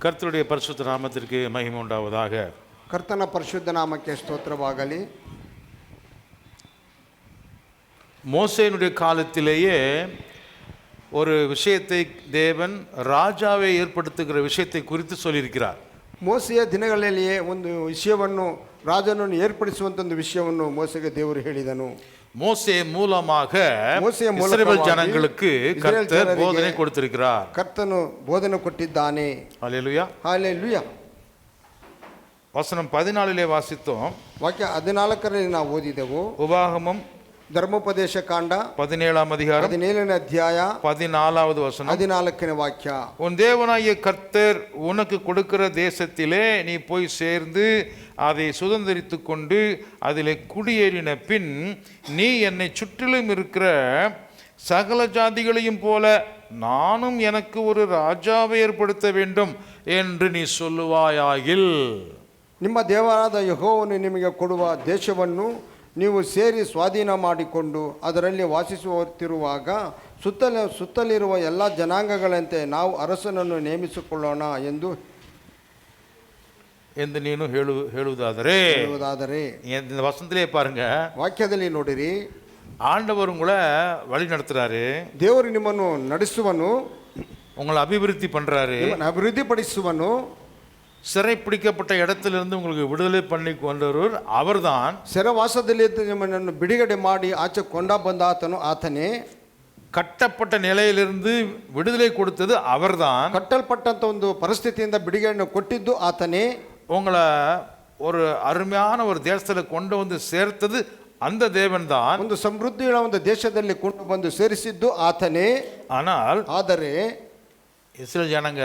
கர்த்தருடைய பரிசுத்த நாமத்திற்கு மகிமை உண்டாவதாக. ಕರ್ತನ ಪರಿಶುದ್ಧ ನಾಮಕ್ಕೆ ಸ್ತೋತ್ರವಾಗಲಿ. மோசேயினுடைய காலத்திலேயே ஒரு விஷயத்தை தேவன் ராஜாவை ஏற்படுத்துகிற விஷயத்தை குறித்து சொல்லியிருக்கிறார். ಮೋಸೆಯ ದಿನಗಳಲ್ಲಿಯೇ ಒಂದು ವಿಷಯವನ್ನು ರಾಜನನ್ನು ಏರ್ಪಡಿಸುವಂತ ಒಂದು ವಿಷಯವನ್ನು ಮೋಸೆಗೆ ದೇವರು ಹೇಳಿದನು. மோசே மூலமாக இஸ்ரவேல் ஜனங்களுக்கு கர்த்தர் போதனை கொடுத்திருக்கிறார். ಕರ್ತನು ಬೋಧನೆ ಕೊಟ್ಟಿದ್ದಾನೆ. ஹல்லேலூயா ஹல்லேலூயா. வசனம் 14 வாசித்தோம். ವಾಕ್ಯ 14ರಲ್ಲಿ ನಾವು ಓದಿದೆವು. உபாகமம் ಧರ್ಮೋಪದೇಶ ಕಾಂಡ 17 அதிகாரம் 17ನೇ ಅಧ್ಯಾಯ 14வது வசனம். 14ನೇ ವಾಕ್ಯ. உன் தேவனாகிய கர்த்தர் உனக்கு கொடுக்கிற தேசத்திலே நீ போய் சேர்ந்து அதை சுதந்திரித்து கொண்டு அதிலே குடியேறின பின் நீ என்னை சுற்றிலும் இருக்கிற சகல ஜாதிகளையும் போல நானும் எனக்கு ஒரு ராஜாவை ஏற்படுத்த வேண்டும் என்று நீ சொல்லுவாயாகில். ನಿಮ್ಮ ದೇವರಾದ ಯೆಹೋವನು ನಿಮಗೆ ಕೊಡುವ ದೇಶವನ್ನು ನೀವು ಸೇರಿ ಸ್ವಾಧೀನ ಮಾಡಿಕೊಂಡು ಅದರಲ್ಲಿ ವಾಸಿಸುತ್ತಿರುವಾಗ ಸುತ್ತಲಿರುವ ಎಲ್ಲ ಜನಾಂಗಗಳಂತೆ ನಾವು ಅರಸನನ್ನು ನೇಮಿಸಿಕೊಳ್ಳೋಣ ಎಂದು ನೀನು ಹೇಳುವುದಾದರೆ இந்த வசனத்திலே பாருங்க, ವಾಕ್ಯದಲ್ಲಿ ನೋಡಿರಿ, ஆண்டவர் உங்களை வழி நடத்துறாரு. ದೇವರು ನಿಮ್ಮನ್ನು ನಡೆಸುವನು, உங்களை அபிவிருத்தி பண்றாரு, ಅಭಿವೃದ್ಧಿಪಡಿಸುವನು. சிறை பிடிக்கப்பட்ட இடத்திலிருந்து உங்களுக்கு விடுதலை பண்ணி கொண்டவர் அவர்தான். ಸೆರೆವಾಸದಲ್ಲಿ ನಿಮ್ಮನ್ನು ಬಿಡುಗಡೆ ಮಾಡಿ ಆಚೆ ಕೊಂಡ ಬಂದ ಆತನು ಆತನೇ. கட்டப்பட்ட நிலையிலிருந்து விடுதலை கொடுத்தது அவர்தான். ಕಟ್ಟಲ್ಪಟ್ಟಂತ ಒಂದು ಪರಿಸ್ಥಿತಿಯಿಂದ ಬಿಡುಗಡೆಯನ್ನು ಕೊಟ್ಟಿದ್ದು ಆತನೇ. உங்களை ஒரு அருமையான ஒரு தேசத்தில் கொண்டு வந்து சேர்த்தது அந்த தேவன் தான். ಒಂದು ಸಮೃದ್ಧಿಯ ಒಂದು ದೇಶದಲ್ಲಿ ಕೊಂಡು ಬಂದು ಸೇರಿಸಿದ್ದು ಆತನೇ. ಆದರೆ இஸ்ரேல் ஜனங்க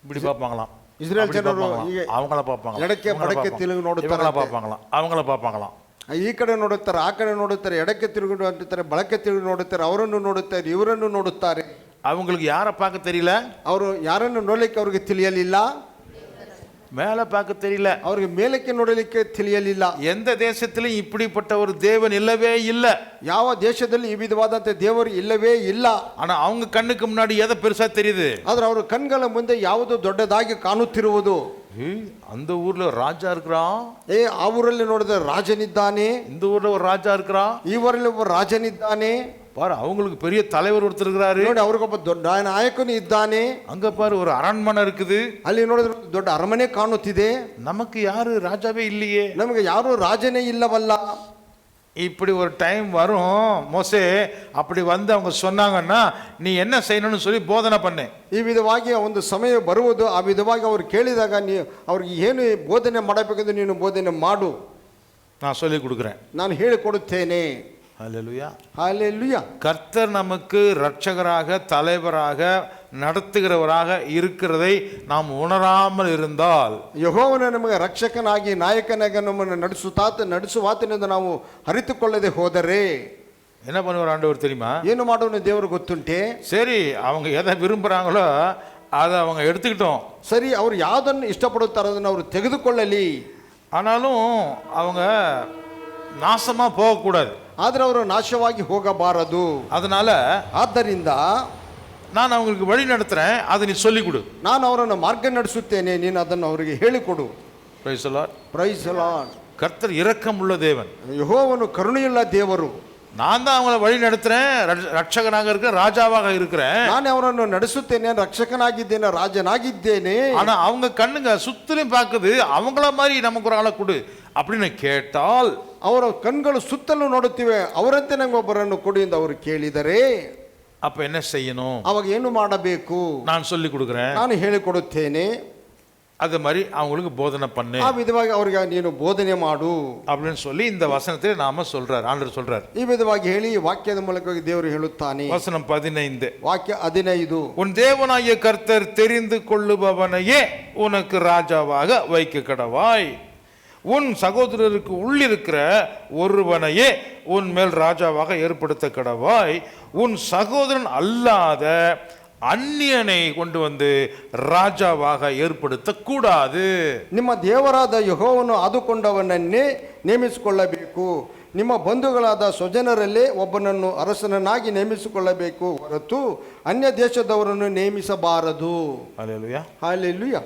இப்படி பார்ப்பாங்களாம். இஸ்ரேல் ಜನರು அவங்கள பார்ப்பாங்க, ಎಡಕ್ಕೆ ಬಡಕ್ಕೆ ತಿರುಗಿ ನೋಡುತ್ತಾರೆ, அவங்கள பார்ப்பாங்களாம். ಈ ಕಡೆ ನೋಡುತ್ತಾರೆ, ಆ ಕಡೆ ನೋಡುತ್ತಾರೆ, ಎಡಕ್ಕೆ ತಿರುಗಿ ನೋಡುತ್ತಾರೆ, ಬಳಕ್ಕೆ ತಿರುಗಿ ನೋಡುತ್ತಾರೆ, ಅವರನ್ನು ನೋಡುತ್ತಾರೆ, ಇವರನ್ನು ನೋಡುತ್ತಾರೆ. அவங்களுக்கு யாரை பார்க்க தெரியல, ಅವರು ಯಾರನ್ನು ನೋಡಲಿಕ್ಕೆ ಅವ್ರಿಗೆ ತಿಳಿಯಲಿಲ್ಲ. மேலே பார்க்க தெரியல, ಅವ್ರಿಗೆ ಮೇಲಕ್ಕೆ ನೋಡಲಿಕ್ಕೆ ತಿಳಿಯಲಿಲ್ಲ. எந்த தேசத்திலும் இப்படிப்பட்ட ஒரு தேவன் இல்லவே இல்லை. ಯಾವ ದೇಶದಲ್ಲಿ ಈ ವಿಧವಾದಂತ ದೇವರು ಇಲ್ಲವೇ ಇಲ್ಲ. ஆனா அவங்க கண்ணுக்கு முன்னாடி எதை பெருசா தெரியுது, ಆದ್ರೆ ಅವರ ಕಣ್ಗಳ ಮುಂದೆ ಯಾವುದು ದೊಡ್ಡದಾಗಿ ಕಾಣುತ್ತಿರುವುದು. அந்த ஊர்ல ராஜா இருக்கிறான், ಆ ಊರಲ್ಲಿ ನೋಡಿದ್ರೆ ರಾಜನಿದ್ದಾನೆ, இந்த ஊர்ல ஒரு ராஜா இருக்கிறான், ಈ ಊರಲ್ಲಿ ಒಬ್ಬ ರಾಜನಿದ್ದಾನೆ. பாரு, அவங்களுக்கு பெரிய தலைவர் ஒருத்தர் இருக்கிறாரு, ನೋಡಿ ಅವ್ರಿಗೊಬ್ಬ ದೊಡ್ಡ ನಾಯಕನು ಇದ್ದಾನೆ. அங்க பாரு ஒரு அரண்மனை இருக்குது, ಅಲ್ಲಿ ನೋಡಿದ್ರೆ ದೊಡ್ಡ ಅರಮನೆ ಕಾಣುತ್ತಿದೆ. நமக்கு யாரு ராஜாவே இல்லையே, ನಮಗೆ ಯಾರು ರಾಜನೇ ಇಲ್ಲವಲ್ಲ. இப்படி ஒரு டைம் வரும். மோசே அப்படி வந்து அவங்க சொன்னாங்கன்னா நீ என்ன செய்யணும்னு சொல்லி போதனை பண்ணு. ಈ ವಿಧವಾಗಿ ಒಂದು ಸಮಯ ಬರುವುದು. ಆ ವಿಧವಾಗಿ ಅವರು ಕೇಳಿದಾಗ ಅವ್ರಿಗೆ ಏನು ಬೋಧನೆ ಮಾಡಬೇಕೆಂದು ನೀನು ಬೋಧನೆ ಮಾಡು, நான் சொல்லி கொடுக்குறேன், ನಾನು ಹೇಳಿಕೊಡುತ್ತೇನೆ. ஹல்லேலூயா ஹல்லேலூயா. கர்த்தர் நமக்கு இரட்சகராக தலைவராக நடத்துகிறவராக இருக்கிறதை நாம் உணராமல் இருந்தால், ಯೆಹೋವನು ನಮಗೆ ರಕ್ಷಕನಾಗಿ ನಾಯಕನಾಗಿ ನಮ್ಮನ್ನು ನಡೆಸುವಾತನಿಂದ ನಾವು ಅರಿತುಕೊಳ್ಳದೆ ಹೋದರೆ என்ன பண்ணுவார் ஆண்டவர் தெரியுமா? ಏನು ಮಾಡೋನು ದೇವರು ಗೊತ್ತುಂಟೆ. சரி, அவங்க எதை விரும்புகிறாங்களோ அதை அவங்க எடுத்துக்கிட்டோம். ಸರಿ, ಅವರು ಯಾವುದನ್ನು ಇಷ್ಟಪಡುತ್ತಾರೋ ಅದನ್ನು ಅವರು ತೆಗೆದುಕೊಳ್ಳಲಿ. ஆனாலும் அவங்க நாசமா போகக்கூடாது, ಆದರೆ ಅವರು ನಾಶವಾಗಿ ಹೋಗಬಾರದು. ಆದ್ದರಿಂದ நான் அவங்களுக்கு வழி நடத்துறேன், அதை நீ சொல்லிக் கொடு. ನಾನು ಅವರನ್ನು ಮಾರ್ಗ ನಡೆಸುತ್ತೇನೆ, ನೀನು ಅದನ್ನು ಅವರಿಗೆ ಹೇಳಿಕೊಡು. Praise the Lord. Praise the Lord. கர்த்தர் இரக்கமுள்ள தேவன், ಯೆಹೋವನು ಕರುಣೆಯುಳ್ಳ ದೇವರು. நான் தான் அவங்கள வழி நடத்துறேன், ரட்சகனாக இருக்கிறேன், ராஜாவாக இருக்கிறேன். ನಾನು ಅವರನ್ನು ನಡೆಸುತ್ತೇನೆ, ರಕ್ಷಕನಾಗಿದ್ದೇನೆ, ರಾಜನಾಗಿದ್ದೇನೆ. ஆனா அவங்க கண்ணுங்க சுத்திலும் பார்க்குது, அவங்கள மாதிரி நமக்கு ஒரு ஆளை கொடு அப்படின்னு கேட்டால், ಅವರ ಕಣ್ಗಳು ಸುತ್ತಲೂ ನೋಡುತ್ತಿವೆ, ಅವರಂತೆ ನಂಗೆ ಒಬ್ಬರನ್ನು ಕೊಡಿ ಎಂದು ಅವರು ಕೇಳಿದರೆ அப்ப என்ன செய்யணும்? ಅವಾಗ ಏನು ಮಾಡಬೇಕು? நான் சொல்லி கொடுக்குறேன், ನಾನು ಹೇಳಿಕೊಡುತ್ತೇನೆ. அது மாதிரி அவங்களுக்கு போதனை பண்ணு, ಆ ವಿಧವಾಗಿ ಅವರಿಗೆ ನೀನು ಬೋಧನೆ ಮಾಡು அப்படின்னு சொல்லி இந்த வசனத்தை நாம சொல்றார், ஆண்டவர் சொல்றார். ಈ ವಿಧವಾಗಿ ಹೇಳಿ ವಾಕ್ಯದ ಮೂಲಕವಾಗಿ ದೇವರು ಹೇಳುತ್ತಾನೆ. வசனம் 15, ವಾಕ್ಯ 15. உன் தேவனாகிய கர்த்தர் தெரிந்து கொள்ளுபவனையே உனக்கு ராஜாவாக வைக்க கடவாய், உன் சகோதரருக்கு உள்ளிருக்கிற ஒருவனையே உன் மேல் ராஜாவாக ஏற்படுத்த கடவாய், உன் சகோதரன் அல்லாத அந்நியனை கொண்டு வந்து ராஜாவாக ஏற்படுத்த கூடாது. ನಿಮ್ಮ ದೇವರಾದ ಯೆಹೋವನು ಆದುಕೊಂಡವನನ್ನೇ ನೇಮಿಸಿಕೊಳ್ಳಬೇಕು, ನಿಮ್ಮ ಬಂಧುಗಳಾದ ಸ್ವಜನರಲ್ಲೇ ಒಬ್ಬನನ್ನು ಅರಸನನ್ನಾಗಿ ನೇಮಿಸಿಕೊಳ್ಳಬೇಕು ಹೊರತು ಅನ್ಯ ದೇಶದವರನ್ನು ನೇಮಿಸಬಾರದು. ಹಲ್ಲೆಲೂಯಾ. ಹಲ್ಲೆಲೂಯಾ.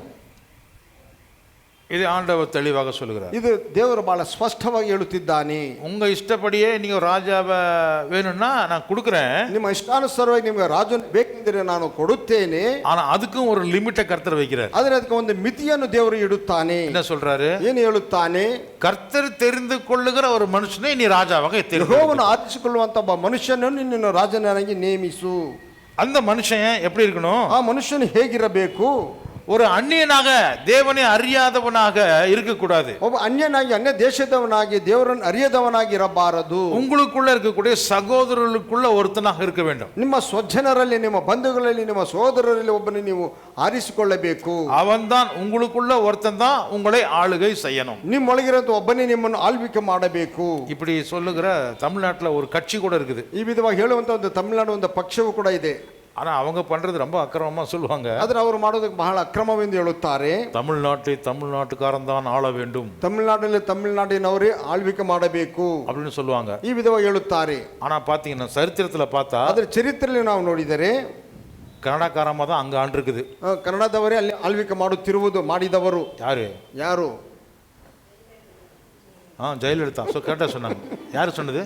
இது ஆண்டவர் தெளிவாக சொல்லுகிறார். ಇದು ದೇವರು ಬಹಳ ಸ್ಪಷ್ಟವಾಗಿ ಹೇಳುತ್ತಿದ್ದಾನೆ. உங்க ಇಷ್ಟಪಡಿಯೇ ನೀವು ರಾಜಾவை வேணும்னா நான் கொடுக்குறேன், ನಿಮ್ಮ ಇಷ್ಟಾನುಸಾರವಾಗಿ ನಿಮಗೆ ರಾಜನ ಬೇಕೆಂದರೆ ನಾನು ಕೊಡುತ್ತೇನೆ. ஆனா அதுக்கும் ஒரு லிமிட்டை கர்த்தர் வைக்கிறார். ಆದರೆ ಅದಕ್ಕೆ ಒಂದು ಮಿತಿಯನ್ನು ದೇವರು ಇಡುತ್ತಾನೆ. என்ன சொல்றாரு? ಏನು ಹೇಳುತ್ತಾನೆ? கர்த்தர் தெரிந்து கொள்ளுகிற ஒரு மனுஷனை நீ ராஜாவாக ಯೆಹೋವನು ಆರಿಸಿಕೊಳ್ಳುವಂತ ಒಬ್ಬ ಮನುಷ್ಯನನ್ನು ನಿನ್ನನ್ನು ರಾಜನಾಗಿ ನೇಮಿಸು. அந்த மனுஷன் எப்படி இருக்கணும்? ಆ ಮನುಷ್ಯನು ಹೇಗಿರಬೇಕು? ஒரு அந்நியனாக தேவனை அறியாதவனாக இருக்கக்கூடாது. ಒಬ್ಬ ಅನ್ಯನಾಗಿ ಅನ್ಯ ದೇಶದವನಾಗಿ ದೇವರನ್ನು ಅರಿಯದವನಾಗಿ ಇರಬಾರದು. உங்களுக்குள்ள இருக்கக்கூடிய சகோதரர்களுக்குள்ள ஒருத்தனாக இருக்க வேண்டும். ನಿಮ್ಮ ಸ್ವಜನರಲ್ಲಿ, ನಿಮ್ಮ ಬಂಧುಗಳಲ್ಲಿ, ನಿಮ್ಮ ಸಹೋದರರಲ್ಲಿ ಒಬ್ಬனை ನೀವು ಆರಿಸಿಕೊಳ್ಳಬೇಕು. அவன்தான் உங்களுக்குள்ள ஒருத்தன் தான் உங்களை ஆளுகை செய்யணும். ನಿಮ್ಮೊಳಗಿರುವಂತ ಒಬ್ಬನೇ ನಿಮ್ಮನ್ನು ಆಳ್ವಿಕೆ ಮಾಡಬೇಕು. இப்படி சொல்லுகிற தமிழ்நாட்டுல ஒரு கட்சி கூட இருக்குது. ಈ ವಿಧವಾಗಿ ಹೇಳುವಂತ ಒಂದು ತಮಿಳುನಾಡು ಒಂದು ಪಕ್ಷವೂ ಕೂಡ ಇದೆ. ஆனா அவங்க பண்றது ரொம்ப அக்கிரமமா சொல்லுவாங்க. ಆದ್ರೆ ಅವರು ಮಾಡೋದಕ್ಕೆ ಬಹಳ ಅಕ್ರಮವೆಂದು ಹೇಳುತ್ತಾರೆ. தமிழ்நாட்டை தமிழ்நாட்டுக்காரன் தான் ஆள வேண்டும், ತಮಿಳುನಾಡಿನಲ್ಲಿ ತಮಿಳುನಾಡಿನವರೇ ಆಳ್ವಿಕೆ ಮಾಡಬೇಕು அப்படின்னு சொல்லுவாங்க. ಈ ವಿಧವಾಗಿ ಹೇಳುತ್ತಾರೆ. ஆனா பாத்தீங்கன்னா சரித்திரத்துல பார்த்தா ಆದ್ರೆ ಚರಿತ್ರೆಯಲ್ಲಿ ನಾವು ನೋಡಿದರೆ கன்னடக்காரமா தான் அங்க ஆண்டு இருக்குது. ಕನ್ನಡದವರೇ ಅಲ್ಲಿ ಆಳ್ವಿಕೆ ಮಾಡುತ್ತಿರುವುದು. ಮಾಡಿದವರು யாரு? ಯಾರು? ஜெயலலிதா. கரெக்டா சொன்னாங்க. யாரு சொன்னது?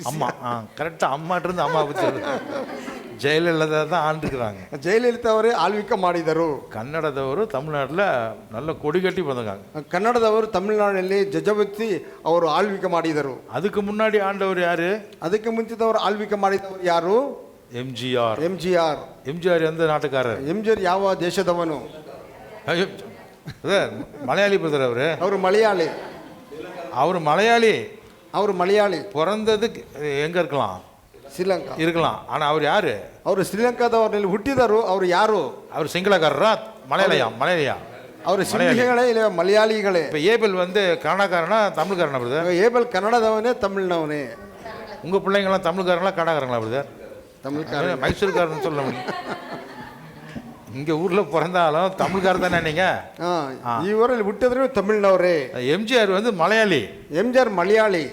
அம்மா. கரெக்டா அம்மாட்ட இருந்து அம்மா பத்தி ஜெயலலிதா தான் ஆண்டுக்கிறாங்க. ಜಯಲಲಿತಾ ಅವರೇ ಆಳ್ವಿಕೆ ಮಾಡಿದರು. கன்னடதವರು தமிழ்நாட்டில் நல்ல கொடி கட்டி ಬಂದಾங்க. ಕನ್ನಡದವರು ತಮಿಳುನಾಡಿನಲ್ಲಿ ಜಜವತಿ ಅವರು ಆಳ್ವಿಕೆ ಮಾಡಿದರು. அதுக்கு முன்னாடி ஆண்டவர் யாரு? ಅದಕ್ಕೆ ಮುಂಚಿತವರು ಆಳ್ವಿಕೆ ಮಾಡಿದವರು ಯಾರು? எம்ஜிஆர். எம்ஜிஆர் எந்த நாட்டுக்காரர்? ಎಂಜಿಆರ್ ಯಾವ ದೇಶದವನು? மலையாளி பிரதர். ಅವರು ಮಲಯಾಳಿ. ಅವರು ಮಲಯಾಳಿ. பிறந்தது எங்க இருக்கலாம்? ಶ್ರೀಲಂಕಾ இருக்கலாம். ஆனா அவர் யாரு? ಅವರು ಶ್ರೀಲಂಕಾದವರಲ್ಲಿ ಹುಟ್ಟಿದರು. ಅವರು ಯಾರು? அவர் சிங்களக்காரரா மலையாளியா? ಅವರು ಸಿಂಹಿಗಳೇ ಇಲ್ಲ ಮಲಯಾಳಿಗಳೇ. இப்போ ஏபல் கன்னடக்காரனா தமிழ்காரனா பிரதர்? ஏபல் கன்னடದವನೇ ತಮಿಳ್ನವನೇ. உங்க பிள்ளைங்களாம் தமிழ்காரங்களா கன்னடக்காரங்களா பிரதர்? தமிழ்காரன். மைசூர்காரன் சொல்ல முடியும். இங்க ஊர்ல பிறந்தாலும் தமிழ்காரர் தானே நீங்க? ಈ ಊರಲ್ಲಿ ಹುಟ್ಟಿದ್ರು ತಮಿಳ್ನವರೇ. எம்ஜிஆர் மலையாளி. ಎಂಜಿಆರ್ ಮಲಯಾಳಿ.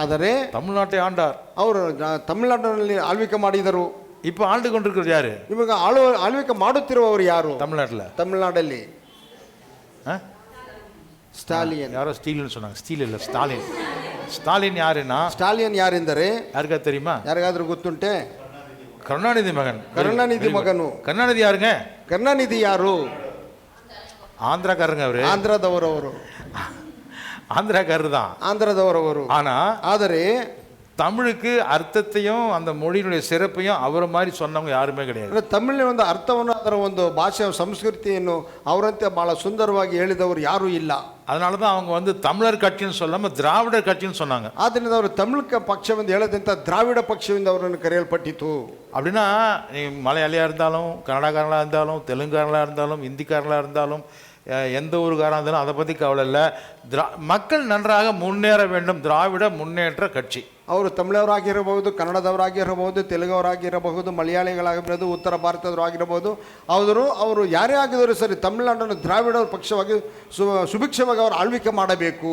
ಆದರೆ தமிழ்நாட்டை ஆண்டார். ಅವರು ತಮಿಳುನಾಡಿನಲ್ಲಿ ಆಳ್ವಿಕೆ ಮಾಡಿದರು. இப்போ ஆண்டு கொண்டிருக்கிறது யாரு? ಇವಾಗ ಆಳ್ವಿಕೆ ಮಾಡುತ್ತಿರುವವರು ಯಾರು? ತಮಿಳುನಾಡಲ್ಲಿ ಸ್ಟಾಲಿನ್. ಯಾರೋ ಸ್ಟೀಲಿನ್ சொன்னாங்க. ஸ்டீல் இல்ல, ஸ்டாலின். ஸ்டாலின் யாருன்னா? ಸ್ಟಾಲಿನ್ ಯಾರೆಂದರೆ யாருக்கா தெரியுமா? ಯಾರಿಗಾದ್ರೂ ಗೊತ್ತುಂಟೆ? ಕರುಣಾನಿಧಿ ಮಗನ್. ಕರುಣಾನಿಧಿ ಮಗನು. ಕರುಣಾನಿಧಿ ಯಾರುங்க? ಕರುಣಾನಿಧಿ ಯಾರು? ஆந்திராக்காரங்க. அவரு ಆಂಧ್ರದವರವರು. ஆந்திராக்காரர் தான். ஆந்திரதவரವರು. ಆದರೆ தமிழுக்கு அர்த்தத்தையும் அந்த மொழியினுடைய சிறப்பையும் அவரை மாதிரி சொன்னவங்க யாருமே கிடையாது. ತಮಿಳಿನ ಒಂದು ಅರ್ಥವನ್ನು, ಅದರ ಒಂದು ಭಾಷೆಯ ಸಂಸ್ಕೃತಿಯನ್ನು ಅವರಂತೆ ಬಹಳ ಸುಂದರವಾಗಿ ಹೇಳಿದವರು ಯಾರೂ ಇಲ್ಲ. அதனால தான் அவங்க தமிழர் கட்சின்னு சொல்லாம திராவிடர் கட்சின்னு சொன்னாங்க. ಆದ್ದರಿಂದ ಅವರು ತಮಿಳ್ ಪಕ್ಷವೆಂದು ಹೇಳದಂತ ದ್ರಾವಿಡ ಪಕ್ಷವೆಂದು ಅವರನ್ನು ಕರೆಯಲ್ಪಟ್ಟಿತು. அப்படின்னா நீ மலையாளியா இருந்தாலும், கன்னடக்காரங்களா இருந்தாலும், தெலுங்குக்காரங்களா இருந்தாலும், ஹிந்திக்காரங்களா இருந்தாலும், எந்த ஊருக்காராக இருந்தாலும் அதை பற்றி கவலை இல்லை. மக்கள் நன்றாக முன்னேற வேண்டும். திராவிட முன்னேற்ற கட்சி. ಅವರು ತಮಿಳವರಾಗಿರಬಹುದು, ಕನ್ನಡದವರಾಗಿರಬಹುದು, ತೆಲುಗುವರಾಗಿರಬಹುದು, ಮಲಯಾಳಿಗಳಾಗಿರಬಹುದು, ಉತ್ತರ ಭಾರತದವರಾಗಿರಬಹುದು. ಅವರು ಯಾರೇ ಆಗಿದ್ರು ಸರಿ, ತಮಿಳುನಾಡನ್ನು ದ್ರಾವಿಡ ಪಕ್ಷವಾಗಿ ಸುಭಿಕ್ಷವಾಗಿ ಅವರು ಆಳ್ವಿಕೆ ಮಾಡಬೇಕು.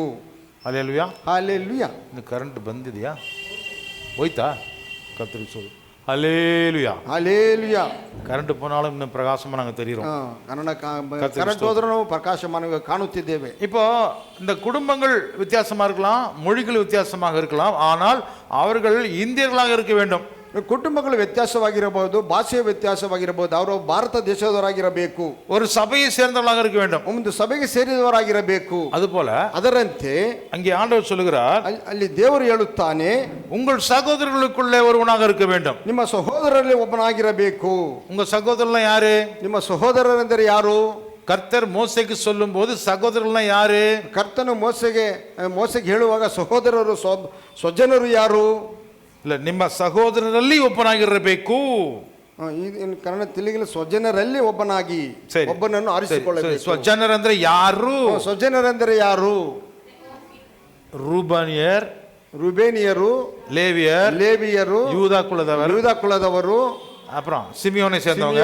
ಅಲ್ಲೆಲ್ಲುಯಾ ಅಲ್ಲೆಲ್ಲುಯಾ. ಇನ್ನು ಕರೆಂಟ್ ಬಂದಿದೆಯಾ? ಹೋಯ್ತಾ? ಕತ್ತರಿ சொல்லு. ஹல்லேலூயா. ஹல்லேலூயா. கரண்ட் போனாலும் இன்னும் பிரகாசமா நாங்க தெரியுறோம். கரண்ட் ಹೋದ್ರೂ பிரகாசமாக காணுತ್ತಿದ್ದೇವೆ. இப்போ இந்த குடும்பங்கள் வித்தியாசமா இருக்கலாம், மொழிகள் வித்தியாசமாக இருக்கலாம், ஆனால் அவர்கள் இந்தியர்களாக இருக்க வேண்டும். ಕುಟುಂಬಗಳು ವ್ಯತ್ಯಾಸವಾಗಿರಬಹುದು, ಭಾಷೆಯ ವ್ಯತ್ಯಾಸವಾಗಿರಬಹುದು, ಅವರು ಭಾರತ ದೇಶದವರಾಗಿರಬೇಕು. ஒரு சபையை சேர்ந்தவர்களாக இருக்க வேண்டும். ಒಂದು ಸಭೆಗೆ ಸೇರಿದವರಾಗಿರಬೇಕು. அதுபோல ಅದರಂತೆ அங்கே ஆண்டவர் சொல்லுகிறார், ಅಲ್ಲಿ ದೇವರು ಹೇಳುತ್ತಾನೆ, உங்கள் சகோதரர்களுக்குள்ளே ஒருவனாக இருக்க வேண்டும். ನಿಮ್ಮ ಸಹೋದರರಲ್ಲಿ ಒಬ್ಬನಾಗಿರಬೇಕು. உங்க சகோதரர்கள் யாரு? ನಿಮ್ಮ ಸಹೋದರರೆಂದರೆ ಯಾರು? கர்த்தர் மோசேக்கு சொல்லும் போது சகோதரர்கள் யாரு? ಕರ್ತನು ಮೋಸೆಗೆ ಹೇಳುವಾಗ ಸಹೋದರರು ಸ್ವಜನರು ಯಾರು? ಇಲ್ಲ, ನಿಮ್ಮ ಸಹೋದರರಲ್ಲಿ ಒಬ್ಬನಾಗಿರಬೇಕು. ಕನ್ನಡ ತಿಳಿಗಲು ಸ್ವಜನರಲ್ಲಿ ಒಬ್ಬನಾಗಿ ಒಬ್ಬನನ್ನು ಆರಿಸಿಕೊಳ್ಳಬೇಕು. ಸ್ವಜನರಂದ್ರೆ ಯಾರು? ಸ್ವಜನರೆಂದರೆ ಯಾರು? ರೂಬೇನಿಯರು, ಲೇವಿಯರು, ಯೂದಾ ಕುಲದವರು, அப்புறம் சிமியோனை சேர்ந்தவங்க.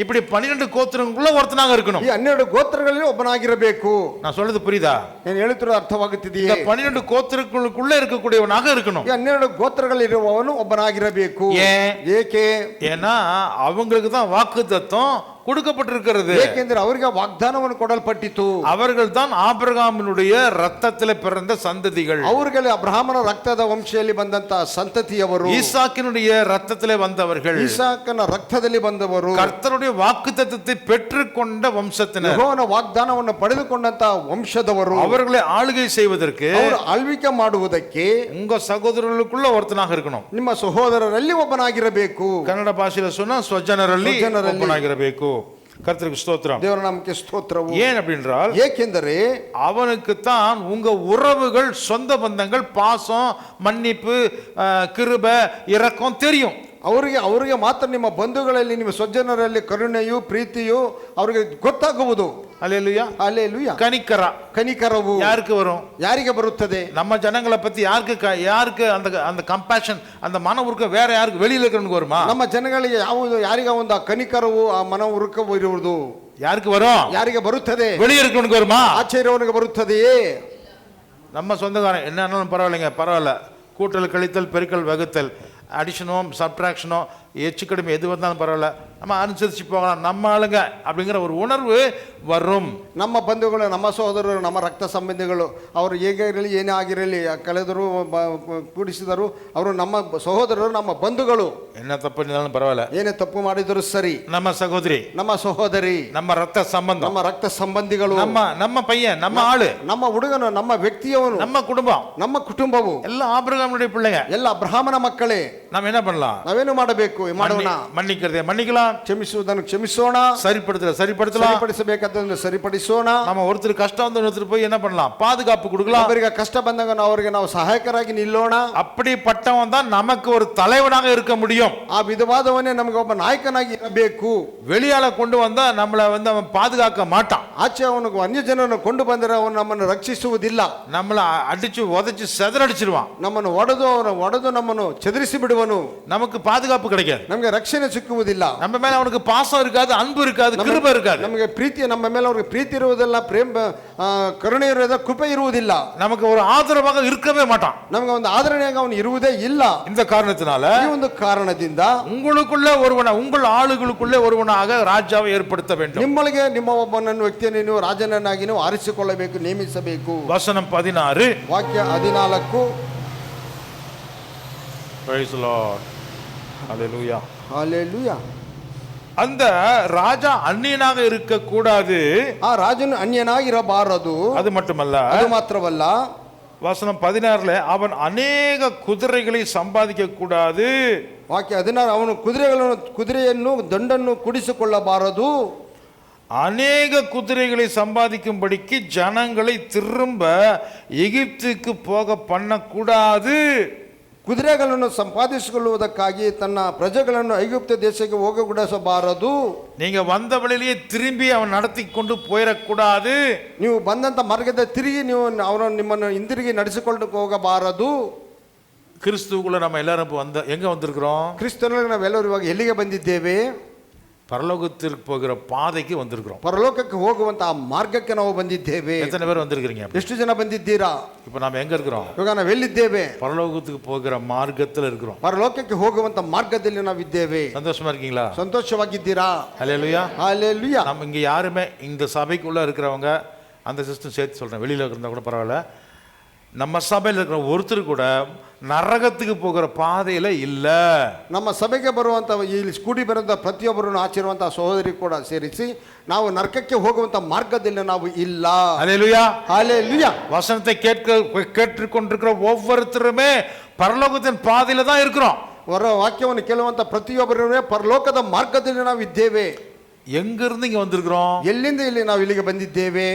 இப்படி 12 கோத்திரங்களுக்குள்ள ஒருத்தனாக இருக்கணும். ಈ 12 ಗೋತ್ರಗಳಲ್ಲಿ ಒಬ್ಬನಾಗಿರಬೇಕು. நான் சொல்றது புரியுதா? ನಾನು ಹೇಳುತ್ತಿರೋದು ಅರ್ಥವಾಗುತ್ತಿದೆಯೇ? 12 கோத்திரங்களுக்குள்ள இருக்கக்கூடியவனாக இருக்கணும். ಈ 12 ಗೋತ್ರಗಳಿರುವವನು ಒಬ್ಬನಾಗಿರಬೇಕು. ஏன்? ಏಕೆ? ஏன்னா அவங்களுக்கு தான் வாக்குத்தத்தம் கொடுக்கப்பட்டிருக்கிறது. ಏಕೆಂದ್ರೆ ಅವರಿಗೆ ವಾಗ್ದಾನವನ್ನು ಕೊಡಲ್ಪಟ್ಟಿತು. அவர்கள் தான் ஆபிரகாமினுடைய ரத்தத்திலே பிறந்த சந்ததிகள். ಅವರಿಗೆ ಅಬ್ರಹಾಮನ ರಕ್ತದ ವಂಶದಲ್ಲಿ ಬಂದಂತ ಸಂತತಿಯವರು, ஈசாக்கினுடைய ரத்தத்திலே வந்தவர்கள், ಇಸಾಕನ ರಕ್ತದಲ್ಲಿ ಬಂದವರು, கர்த்தருடைய வாக்குத்தத்தத்தை பெற்றுக்கொண்ட வம்சத்தினர், ಯೆಹೋವನ ವಾಗ್ದಾನವನ್ನು ಪಡೆದುಕೊಂಡಂತ ವಂಶದವರು. அவர்களை ஆளுகை செய்வதற்கு ಅವರು ಆಳ್ವಿಕೆ ಮಾಡುವುದಕ್ಕೆ உங்க சகோதரர்களுக்குள்ள ஒருத்தனாக இருக்கணும். ನಿಮ್ಮ ಸಹೋದರರಲ್ಲಿ ಒಬ್ಬನಾಗಿರಬೇಕು. ಕನ್ನಡ ಭಾಷೆಯಲ್ಲಿ சொன்னா ಸ್ವಜನರಲ್ಲಿ ಸ್ವಜನರಲ್ಲಿ ಒಬ್ಬನಾಗಿರಬೇಕು. கர்த்தருக்கு ஸ்தோத்திரம். ದೇವರ ನಾಮಕ್ಕೆ ಸ್ತೋತ್ರವು. ஏன் அப்படின்றால், ಏಕೆಂದರೆ அவனுக்குத்தான் உங்க உறவுகள், சொந்த பந்தங்கள், பாசம், மன்னிப்பு, கிருபை, இரக்கம் தெரியும். ಅವರಿಗೆ ಮಾತ್ರ ನಿಮ್ಮ ಬಂಧುಗಳಲ್ಲಿ, ನಿಮ್ಮ ಸ್ವಜನರಲ್ಲಿ ಕರುಣೆಯು ಪ್ರೀತಿಯು ಅವರಿಗೆ ಗೊತ್ತಾಗುವುದು. அல்லேலூயா. ಹಲ್ಲೆಲೂಯಾ. ಕನಿಕರವು யாருக்கு வரும்? ಯಾರಿಗೆ ಬರುತ್ತದೆ? நம்ம ஜனங்களை பத்தி யாருக்கு அந்த கம்பேஷன், அந்த மன உருக்கம் வேற யாருக்கு வெளியில இருக்கிறவனுக்கு வருமா? ನಮ್ಮ ಜನಗಳಿಗೆ ಯಾರಿಗೆ ಒಂದು ಆ ಕನಿಕರವು, ಆ ಮನ ಉರುಕವು ಇರುವುದು யாருக்கு வரும்? ಯಾರಿಗೆ ಬರುತ್ತದೆ? வெளியே இருக்கிறவனுக்கு வருமா? ಆಚೆಯವನಿಗೆ ಬರುತ್ತದೆಯೇ? நம்ம சொந்தக்காரன் என்ன ஆனாலும் பரவாயில்லைங்க, பரவாயில்ல, கூட்டல் கழித்தல் பெருக்கல் வகுத்தல், அடிஷனோ சப்ட்ராக்ஷனோ எச்சு கடுமை எது வந்தாலும் பரவாயில்ல, நம்ம அனுசரித்து போகலாம், நம்ம ஆளுங்க அப்படிங்கிற ஒரு உணர்வு வரும். ನಮ್ಮ ಬಂಧುಗಳು, ನಮ್ಮ ಸಹೋದರರು, ನಮ್ಮ ರಕ್ತ ಸಂಬಂಧಿಗಳು, ಅವರು ಹೇಗೆ ಇರಲಿ, ಏನೇ ಆಗಿರಲಿ, ಕಳೆದರು ಕೂಡಿಸಿದರು, ಅವರು ನಮ್ಮ ಸಹೋದರರು, ನಮ್ಮ ಬಂಧುಗಳು. என்ன தப்பு இருந்தாலும் பரவாயில்ல, ಏನೇ ತಪ್ಪು ಮಾಡಿದರೂ ಸರಿ, நம்ம சகோதரி, ನಮ್ಮ ಸಹೋದರಿ, நம்ம ரத்த சம்பந்தம், ನಮ್ಮ ರಕ್ತ ಸಂಬಂಧಿಗಳು, நம்ம பையன், நம்ம ஆளு, ನಮ್ಮ ಹುಡುಗನು, ನಮ್ಮ ವ್ಯಕ್ತಿಯವನು, நம்ம குடும்பம், ನಮ್ಮ ಕುಟುಂಬವು எல்லாம் ஆபிரகாமுடைய பிள்ளைங்க, ಎಲ್ಲ ಅಬ್ರಹಾಮನ ಮಕ್ಕಳೇ. நம்ம என்ன பண்ணலாம்? ನಾವೇನು ಮಾಡಬೇಕು? ಮಾಡೋಣ. மன்னிக்கிறதே மன்னிக்கலாம், ಕ್ಷಮಿಸುವುದನ್ನು ಕ್ಷಮಿಸೋಣ, சரிப்படுத்தலாம், ಸರಿಪಡಿಸಬೇಕಾದನ್ನು ಸರಿಪಡಿಸೋಣ. நம்ம ஒருத்தர் கஷ்டம் வந்து ஒருத்தர் போய் என்ன பண்ணலாம்? பாதுகாப்பு கொடுக்கலாம். ಅವರಿಗೆ ಕಷ್ಟ ಬಂದಾಗ ಅವರಿಗೆ ನಾವು ಸಹಾಯಕರಾಗಿ ನಿಲ್ಲೋಣ. அப்படிப்பட்டவன் தான் நமக்கு ஒரு தலைவனாக இருக்க முடியும். ಆ ವಿಧವಾದವನೇ ನಮಗೆ ಒಬ್ಬ ನಾಯಕನಾಗಿ ಇರಬೇಕು. வெளியால கொண்டு வந்தா நம்மளை வந்து அவன் பாதுகாக்க மாட்டான். ಆಚೆ ಅವನಿಗೆ ಅನ್ಯ ಜನರನ್ನು ಕೊಂಡು ಬಂದರೆ ಅವನು ನಮ್ಮನ್ನು ರಕ್ಷಿಸುವುದಿಲ್ಲ. நம்மளை அடிச்சு உதைச்சு செதறடிச்சிருவான். ನಮ್ಮನ್ನು ಒಡೆದು ನಮ್ಮನ್ನು ಚದರಿಸಿ ಬಿಡುವನು. நமக்கு பாதுகாப்பு கிடைக்காது, ನಮಗೆ ರಕ್ಷಣೆ ಸಿಕ್ಕುವುದಿಲ್ಲ. நம்ம மேல அவனுக்கு பாசம் இருக்காது, அன்பு இருக்காது, கிருபை இருக்காது. ನಮಗೆ ಪ್ರೀತಿ, ನಮ್ಮ ಮೇಲೆ ಅವ್ರಿಗೆ ಪ್ರೀತಿ ಇರುವುದಿಲ್ಲ, ಪ್ರೇಮ ಕರುಣೆ ಇರುವುದಿಲ್ಲ, ಕೃಪೆ ಇರುವುದಿಲ್ಲ. நமக்கு ஒரு ஆதரவாக இருக்கவே மாட்டான். ನಮಗೆ ಒಂದು ಆದರಣೆಯಾಗಿ ಅವನು ಇರುವುದೇ ಇಲ್ಲ. இந்த காரணத்தினால ಈ ಒಂದು ಕಾರಣದಿಂದ உங்களுக்குள்ள ஒருவன, உங்கள் ஆளுகளுக்குள்ளே ஒருவனாக ராஜாவை ஏற்படுத்த வேண்டும். ನಿಮ್ಮೊಳಗೆ ನಿಮ್ಮ ಒಬ್ಬನನ್ನು ವ್ಯಕ್ತಿಯನ್ನು ನೀವು ರಾಜನನ್ನಾಗಿ ನೀವು ಆರಿಸಿಕೊಳ್ಳಬೇಕು, ನೇಮಿಸಬೇಕು. வசனம் 16, ವಾಕ್ಯ 14. Praise the Lord. Hallelujah. Hallelujah. அந்த ராஜா அந்நியனாக இருக்க கூடாது, ಆ ರಾಜನು ಅನ್ಯನಾಗಿರಬಾರದು. அது மட்டுமல்ல, ಅದು ಮಾತ್ರವಲ್ಲ, வசனம் 16 அவன் அநேக குதிரைகளை சம்பாதிக்க கூடாது. ವಾಕ್ಯ 16 ಅವನು ಕುದುರೆಯನ್ನು ದಂಡನ್ನು ಕುಡಿಸಿಕೊಳ್ಳಬಾರದು. அநேக குதிரைகளை சம்பாதிக்கும்படிக்கு ஜனங்களை திரும்ப எகிப்துக்கு போக பண்ணக்கூடாது. ಕುದುರೆಗಳನ್ನು ಸಂಪಾದಿಸಿಕೊಳ್ಳುವುದಕ್ಕಾಗಿ ತನ್ನ ಪ್ರಜೆಗಳನ್ನು ಐಗುಪ್ತ ದೇಶಕ್ಕೆ ಹೋಗಗೊಡಿಸಬಾರದು. நீங்க வந்த வழியிலேயே திரும்பி அவன் நடத்தி கொண்டு போயிடக்கூடாது. ನೀವು ಬಂದಂತ ಮಾರ್ಗದ ತಿರುಗಿ ನೀವು ಅವರನ್ನು ನಿಮ್ಮನ್ನು ಹಿಂದಿರುಗಿ ನಡೆಸಿಕೊಂಡು ಹೋಗಬಾರದು. கிறிஸ்துவுக்குள்ள நம்ம எல்லாரும் எங்க வந்திருக்கிறோம்? ಕ್ರಿಸ್ತನಲ್ಲಿ ನಾವೆಲ್ಲರೂ ಇವಾಗ ಎಲ್ಲಿಗೆ ಬಂದಿದ್ದೇವೆ? பரலோகத்திற்கு போகிற பாதைக்கு வந்திருக்கிறோம். ಪರಲೋಕಕ್ಕೆ ಹೋಗುವಂತ ಆ ಮಾರ್ಗಕ್ಕೆ ನಾವು ಬಂದಿದ್ದೇವೆ. எத்தனை பேர் வந்திருக்கிறீங்க? ಎಷ್ಟು ಜನ ಬಂದಿದ್ದೀರಾ? இப்போ நாம எங்க இருக்கிறோம்? ಇವಾಗ ನಾವು ಎಲ್ಲಿದ್ದೇವೆ? பரலோகத்துக்கு போகிற மார்க்கத்தில் இருக்கிறோம். ಪರಲೋಕಕ್ಕೆ ಹೋಗುವಂತ ಮಾರ್ಗದಲ್ಲಿ ನಾವಿದ್ದೇವೆ. சந்தோஷமா இருக்கீங்களா? ಸಂತೋಷವಾಗಿದ್ದೀರಾ? ஹல்லேலூயா. ஹல்லேலூயா. நம்ம இங்க யாருமே, இந்த சபைக்குள்ள இருக்கிறவங்க, அந்த சிஸ்டம் சேர்த்து சொல்றேன், வெளியில இருந்தா கூட பரவாயில்ல, நம்ம சபையில் இருக்கிற ஒருத்தர் கூட நரகத்துக்கு போகிற பாதையில இல்ல. ನಮ್ಮ ಸಭೆಗೆ ಬರುವಂತ, ಇಲ್ಲಿ ಕೂಡಿ ಬರುವಂತ ಪ್ರತಿಯೊಬ್ಬರನ್ನು ಆಚರಿಸುವಂತ ಸಹೋದರಿ ಕೂಡ ಸೇರಿಸಿ ನಾವು ನರಕಕ್ಕೆ ಹೋಗುವಂತ ಮಾರ್ಗದಲ್ಲಿ ನಾವು ಇಲ್ಲ. ஹல்லேலூயா. ஹல்லேலூயா. வசனத்தை கேட்டுக்கொண்டிருக்கிற ஒவ்வொருத்தருமே பரலோகத்தின் பாதையில தான் இருக்கிறோம். ವಾಕ್ಯವನ್ನು ಕೇಳುವಂತ ಪ್ರತಿಯೊಬ್ಬರೂ ಪರಲೋಕದ ಮಾರ್ಗದಲ್ಲಿ ನಾವು ಇದ್ದೇವೆ. எங்க இருந்து இங்க வந்திருக்கிறோம்? ಎಲ್ಲಿಂದ ಇಲ್ಲಿ ನಾವು ಇಲ್ಲಿಗೆ ಬಂದಿದ್ದೇವೆ?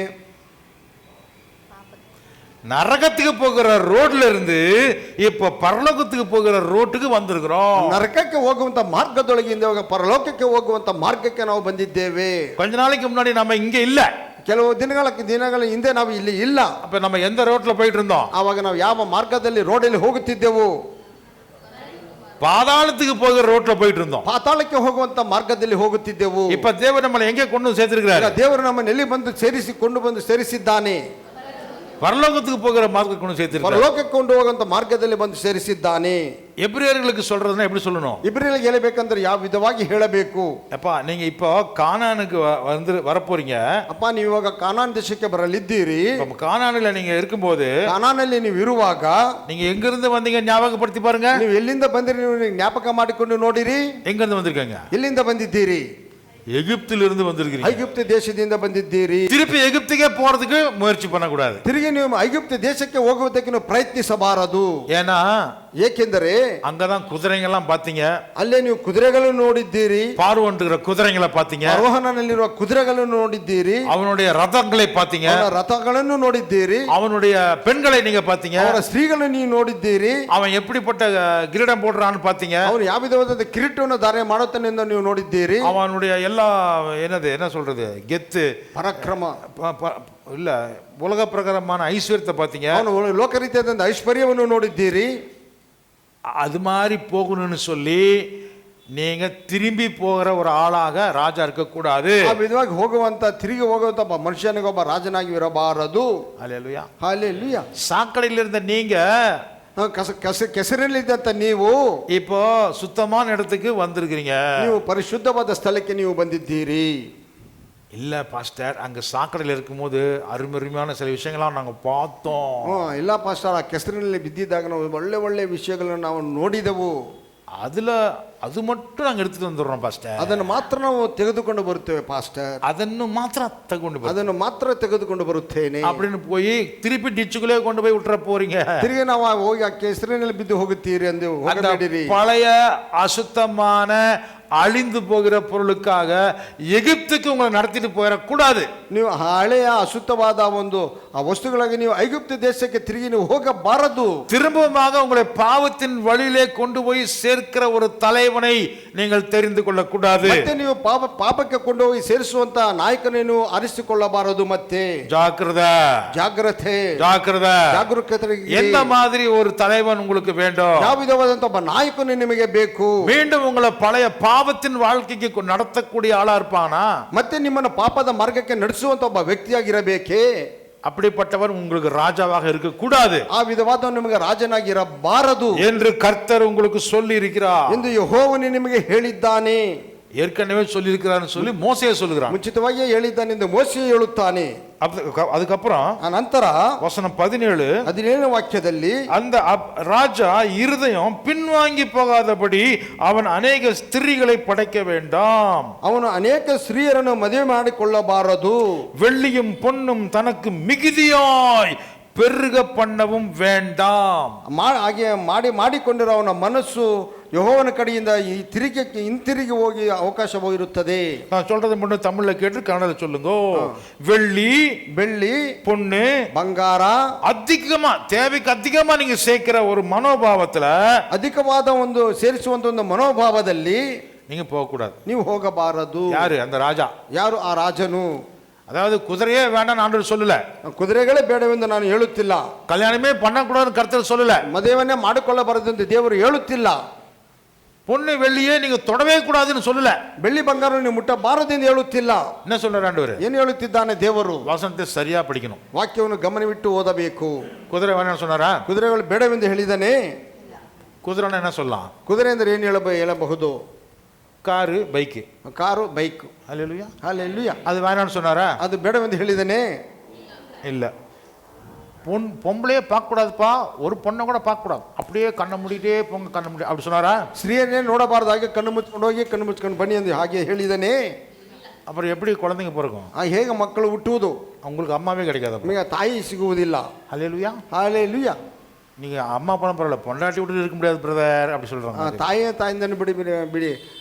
நரகத்துக்கு போகிற ரோட்ல இருந்து இப்ப பரலோகத்துக்கு போகிற ரோட்டுக்கு வந்திருக்கிறோம். ನರಕಕ್ಕೆ ಹೋಗುವಂತ ಮಾರ್ಗದೊಳಗಿಂದ ಇವಾಗ ಪರಲೋಕಕ್ಕೆ ಹೋಗುವಂತ ಮಾರ್ಗಕ್ಕೆ ನಾವು ಬಂದಿದ್ದೇವೆ. கொஞ்ச நாளைக்கு முன்னாடி நம்ம இங்க இல்ல, ಕೆಲವು ದಿನಗಳ ಹಿಂದೆ ನಾವು ಇಲ್ಲಿ ಇಲ್ಲ. அப்ப நம்ம எந்த ரோட்ல போயிட்டு இருந்தோம்? ಆವಾಗ ನಾವು ಯಾವ ಮಾರ್ಗದಲ್ಲಿ ರೋಡಲ್ಲಿ ಹೋಗುತ್ತಿದ್ದೆವು? பாதாளத்துக்கு போகிற ரோட்ல போயிட்டு இருந்தோம். ಪಾತಾಳಕ್ಕೆ ಹೋಗುವಂತ ಮಾರ್ಗದಲ್ಲಿ ಹೋಗುತ್ತಿದ್ದೆವು. இப்ப தேவன் நம்மளை எங்க கொண்டு சேர்த்திருக்கிறார்? ದೇವರು ನಮ್ಮನ್ನು ಎಲ್ಲಿ ಬಂದು ಸೇರಿಸಿದ್ದಾನೆ? பரலோகத்துக்கு போகிற மார்க்கத்தை கொண்டு சேர்த்திருக்கார். ಪರಲೋಕಕ್ಕೆ ಕೊಂಡು ಹೋಗುವಂತ ಮಾರ್ಗದಲ್ಲಿ ಬಂದು ಸೇರಿಸಿದ್ದಾನೆ. எபிரேயர்களுக்கு சொல்றதுன்னா எப்படி சொல்லணும்? ಇಬ್ರಿಯರಿಗೆ ಹೇಳಬೇಕಂದ್ರೆ ಯಾವ ವಿಧವಾಗಿ ಹೇಳಬೇಕು? அப்பா நீங்க இப்போ கானானுக்கு வந்து வரப்போறீங்க. ಅಪ್ಪ ನೀವು ಇವಾಗ ಕಾನಾನ್ ದೇಶಕ್ಕೆ ಬರಲಿದ್ದೀರಿ. கானானில நீங்க இருக்கும்போது, ಕಾನಾನಲ್ಲಿ ನೀವು ಇರುವಾಗ நீங்க எங்க இருந்து வந்தீங்க ஞாபகப்படுத்தி பாருங்க. ನೀವು ಎಲ್ಲಿಂದ ಬಂದಿರಿ ನೀವು ಜ್ಞಾಪಕ ಮಾಡಿಕೊಂಡು ನೋಡಿರಿ. எங்க இருந்து வந்திருக்கீங்க? ಎಲ್ಲಿಂದ ಬಂದಿದ್ದೀರಿ? எகிப்திலிருந்து வந்திருக்கீங்க. ಐಗುಪ್ತ ದೇಶದಿಂದ ಬಂದಿದ್ದೀರಿ. திருப்பி எகிப்துக்கே போறதுக்கு முயற்சி பண்ணக்கூடாது. ತಿರುಗಿ ನೀವು ಐಗುಪ್ತ ದೇಶಕ್ಕೆ ಹೋಗುವುದಕ್ಕೆ ನೀವು ಪ್ರಯತ್ನಿಸಬಾರದು. ஏன்னா ಏಕೆಂದರೆ அங்கதான் குதிரைங்கெல்லாம் பாத்தீங்க. ಅಲ್ಲೇ ನೀವು ಕುದುರೆಗಳನ್ನು ನೋಡಿದ್ದೀರಿ. பார்வோன்கிற குதிரைங்களை பாத்தீங்க. ಫರೋಹನಲ್ಲಿರುವ ಕುದುರೆಗಳನ್ನು ನೋಡಿದ್ದೀರಿ. அவனுடைய ரதங்களை பாத்தீங்க. ಅವನ ರಥಗಳನ್ನು ನೋಡಿದ್ದೀರಿ. அவனுடைய பெண்களை நீங்க பாத்தீங்க. ಅವರ ಸ್ತ್ರೀಗಳನ್ನು ನೀವು ನೋಡಿದ್ದೀರಿ. அவன் எப்படிப்பட்ட கிரீடம் போடுறான்னு பாத்தீங்க. ಅವನು ಯಾವ ವಿಧವಾದ ಕಿರೀಟವನ್ನು ಧಾರಣೆ ಮಾಡುತ್ತಾನೆ ಎಂದು ನೀವು ನೋಡಿದ್ದೀರಿ. அவனுடைய எல்லா என்ன சொல்றது கெத்து ಪರಾಕ್ರಮ இல்ல உலக பிரகாரமான ஐஸ்வர்யத்தை பாத்தீங்க. ಅವನು ಲೋಕ ರೀತಿಯಾದ ಐಶ್ವರ್ಯವನ್ನು ನೋಡಿದ್ದೀರಿ. அது மாதிரி போகணும்னு சொல்லி நீங்க திரும்பி போகிற ஒரு ஆளாக ராஜா இருக்க கூடாது. ಆ ವಿಧವಾಗಿ ಹೋಗುವಂತ ತಿರುಗಿ ಹೋಗುವಂತ ಒಬ್ಬ ಮನುಷ್ಯನಿಗೆ ಒಬ್ಬ ರಾಜನಾಗಿ ಇರಬಾರದು. ஹல்லேலூயா. ಹಲ್ಲೆಲೂಯಾ. சாக்கடையில் இருந்த நீங்க ಕೆಸರಿನಲ್ಲಿದ್ದಂತ ನೀವು இப்போ சுத்தமான இடத்துக்கு வந்திருக்கிறீங்க. ನೀವು ಪರಿಶುದ್ಧವಾದ ಸ್ಥಳಕ್ಕೆ ನೀವು ಬಂದಿದ್ದೀರಿ. இல்ல பாஸ்டர், அங்க சாக்கடையில் இருக்கும்போது அருமையான சில விஷயங்கள்லாம் நாங்க பார்த்தோம். ಇಲ್ಲ ಪಾಸ್ಟರ್, ಆ ಕೆಸರಿನಲ್ಲಿ ಬಿದ್ದಿದ್ದಾಗ ನಾವು ಒಳ್ಳೆ ಒಳ್ಳೆ ವಿಷಯಗಳನ್ನು ನಾವು ನೋಡಿದೆವು. அதுல அது மட்டும் நாங்க எடுத்துட்டு வந்துடுறோம் பாஸ்டர். ಅದನ್ನು ಮಾತ್ರ ನಾವು ತೆಗೆದುಕೊಂಡು ಬರುತ್ತೇವೆ ಪಾಸ್ಟರ್. ಅದನ್ನು ಮಾತ್ರ ತಗೊಂಡು ಅದನ್ನು ಮಾತ್ರ ತೆಗೆದುಕೊಂಡು ಬರುತ್ತೇನೆ அப்படின்னு போய் திருப்பி டிச்சுக்குள்ளே கொண்டு போய் விட்டுற போறீங்க. ತಿರುಗಿ ನಾವು ಹೋಗಿ ಆ ಕೆಸರಿನಲ್ಲಿ ಬಿದ್ದು ಹೋಗುತ್ತೀರಿ ಎಂದು ಹೋಗಬೇಡಿರಿ. பழைய அசுத்தமான அழிந்து போகிற பொருளுக்காக எகிப்துக்கு உங்களை நடத்திட்டு போயிடக்கூடாது. ನೀವು ಹಳೆಯ ಅಶುದ್ಧವಾದ ಒಂದು ಆ ವಸ್ತುಗಳಿಗೆ ನೀವು ಐಗುಪ್ತ ದೇಶಕ್ಕೆ ತಿರುಗಿ ನೀವು ಹೋಗಬಾರದು. திரும்பமாக உங்களை பாவத்தின் வழியிலே கொண்டு போய் சேர்க்கிற ஒரு தலைவனை நீங்கள் தெரிந்து கொள்ளக்கூடாது. ಮತ್ತೆ ನೀವು ಪಾಪಕ್ಕೆ ಕೊಂಡು ಹೋಗಿ ಸೇರಿಸುವಂತ ನಾಯಕನನ್ನು ಆರಿಸಿಕೊಳ್ಳಬಾರದು. ಮತ್ತೆ ஜாக்கிரதை, ಜಾಗ್ರತೆ, ಜಾಗರೂಕತೆ. எந்த மாதிரி ஒரு தலைவன் உங்களுக்கு வேண்டும்? ಯಾವ ವಿಧವಾದಂತ ಒಬ್ಬ ನಾಯಕನು ನಿಮಗೆ ಬೇಕು? மீண்டும் உங்களை பழைய பாவத்தின் வாழ்க்கைக்கு நடத்தக்கூடிய ஆளா இருப்பானா? ಮತ್ತೆ ನಿಮ್ಮನ್ನು ಪಾಪದ ಮಾರ್ಗಕ್ಕೆ ನಡೆಸುವಂತ ಒಬ್ಬ ವ್ಯಕ್ತಿಯಾಗಿರಬೇಕೇ? அப்படிப்பட்டவர் உங்களுக்கு ராஜாவாக இருக்க கூடாது. ಆ ವಿಧವಾದ ನಿಮಗೆ ರಾಜನಾಗಿರಬಾರದು என்று கர்த்தர் உங்களுக்கு சொல்லி இருக்கிறார் ಎಂದು ಯೆಹೋವನು ನಿಮಗೆ ಹೇಳಿದ್ದಾನೆ. ஏற்கனவே சொல்லி இருக்கிறார்னு சொல்லி மோசே சொல்லுகிறான். ಮುಂಚಿತವಾಗಿ ಹೇಳಿದ್ದಾನೆ ಎಂದು ಮೋಶೆ ಹೇಳುತ್ತಾನೆ. அதுக்கப்புறம் ನಂತರ வசனம் 17 ವಾಕ್ಯದಲ್ಲಿ அந்த ராஜா இருதயம் பின்வாங்கி போகாதபடி அவன் அநேக ஸ்திரீகளை படைக்க வேண்டாம். ಅವನು ಅನೇಕ ಸ್ತ್ರೀಯರನ್ನು ಮದುವೆ ಮಾಡಿಕೊಳ್ಳಬಾರದು. வெள்ளியும் பொன்னும் தனக்கு மிகுதியாய் பெருக பண்ணவும் வேண்டாம். ಹಾಗೆ ಮಾಡಿಕೊಂಡಿರೋ ಅವನ ಮನಸ್ಸು ಯೆಹೋವನ ಕಡೆಯಿಂದ ಈ ಹಿಂತಿರುಗಿ ಹೋಗಿ ಅವಕಾಶ ಇರುತ್ತದೆ. நான் சொல்றது மட்டும் தமிழ்ல கேட்டு கன்னடல சொல்லுங்க. வெள்ளி பொண்ணு ಬಂಗಾರ அதிகமா தேவைக்கு அதிகமா நீங்க சேர்க்கிற ஒரு மனோபாவத்துல ಅಧಿಕವಾದ ಒಂದು ಸೇರಿಸುವಂತ ಒಂದು ಮನೋಭಾವದಲ್ಲಿ நீங்க போக கூடாது. ನೀವು ಹೋಗಬಾರದು. யாரு அந்த ராஜா? ಯಾರು ಆ ರಾಜನು? அதாவது குதிரையே வேண்டாம் ஆண்டவர் சொல்லல. ಕುದುರೆಗಳೇ ಬೇಡವೆಂದು ನಾನು ಹೇಳುತ್ತಿಲ್ಲ. கல்யாணமே பண்ணக்கூடாதுன்னு கர்த்தர் சொல்லல. ಮದುವೆಯನ್ನೇ ಮಾಡಿಕೊಳ್ಳಬಾರದು ಎಂದು ದೇವರು ಹೇಳುತ್ತಿಲ್ಲ. பொண்ணு வெள்ளியே நீங்க தொடவே கூடாதுன்னு சொல்லல. ಬೆಳ್ಳಿ ಬಂಗಾರ ನೀವು ಮುಟ್ಟಬಾರದು ಎಂದು ಹೇಳುತ್ತಿಲ್ಲ. என்ன சொல்றாரு ஆண்டவர்? ಏನು ಹೇಳುತ್ತಿದ್ದಾನೆ ದೇವರು? வசனத்தை சரியா படிக்கணும். ವಾಕ್ಯವನ್ನು ಗಮನವಿಟ್ಟು ಓದಬೇಕು. குதிரை வேணாம்னு சொன்னாரா? ಕುದುರೆಗಳು ಬೇಡವೆಂದು ಹೇಳಿದಾನೆ. குதிரைன்னா என்ன சொல்லலாம்? ಕುದುರೆ ಅಂದರೆ ಏನು ಹೇಳಬಹುದು? Car, bike. Car, bike. Hallelujah. Hallelujah. அது வேணாம்னு சொன்னாரா? ಅದು ಬೇಡವೆಂದು ಹೇಳಿದಾನೆ. இல்ல. பொம்பளையே பார்க்க கூடாதுப்பா, ஒரு பொண்ணை கூட பார்க்க கூடாது, அப்படியே கண்ணை மூடிட்டே போங்க, கண்ணை மூடி அப்படி சொன்னாரா? ಸ್ತ್ರೀಯನ್ನೇ ನೋಡಬಾರದು, ಹಾಗೆ ಕಣ್ಣು ಮುಚ್ಕೊಂಡು ಹೋಗಿ ಕಣ್ಣು ಮುಚ್ಕೊಂಡು ಬನ್ನಿ ಎಂದು ಹಾಗೆ ಹೇಳಿದಾನೆ. அப்புறம் எப்படி குழந்தைங்க பிறக்கும்? ಹೇಗೆ ಮಕ್ಕಳು ಹುಟ್ಟುವುದು? உங்களுக்கு அம்மாவே கிடைக்காது, ನಿಮಗೆ ತಾಯಿ ಸಿಗುವುದಿಲ್ಲ. ஹல்லேலூயா. ஹல்லேலூயா. நீங்க அம்மா அப்பா பரவாயில்ல, பொண்டாட்டி விட்டு இருக்க முடியாது பிரதர் அப்படி சொல்றாங்க. ತಾಯಿಯನ್ನು ಬಿಡಿ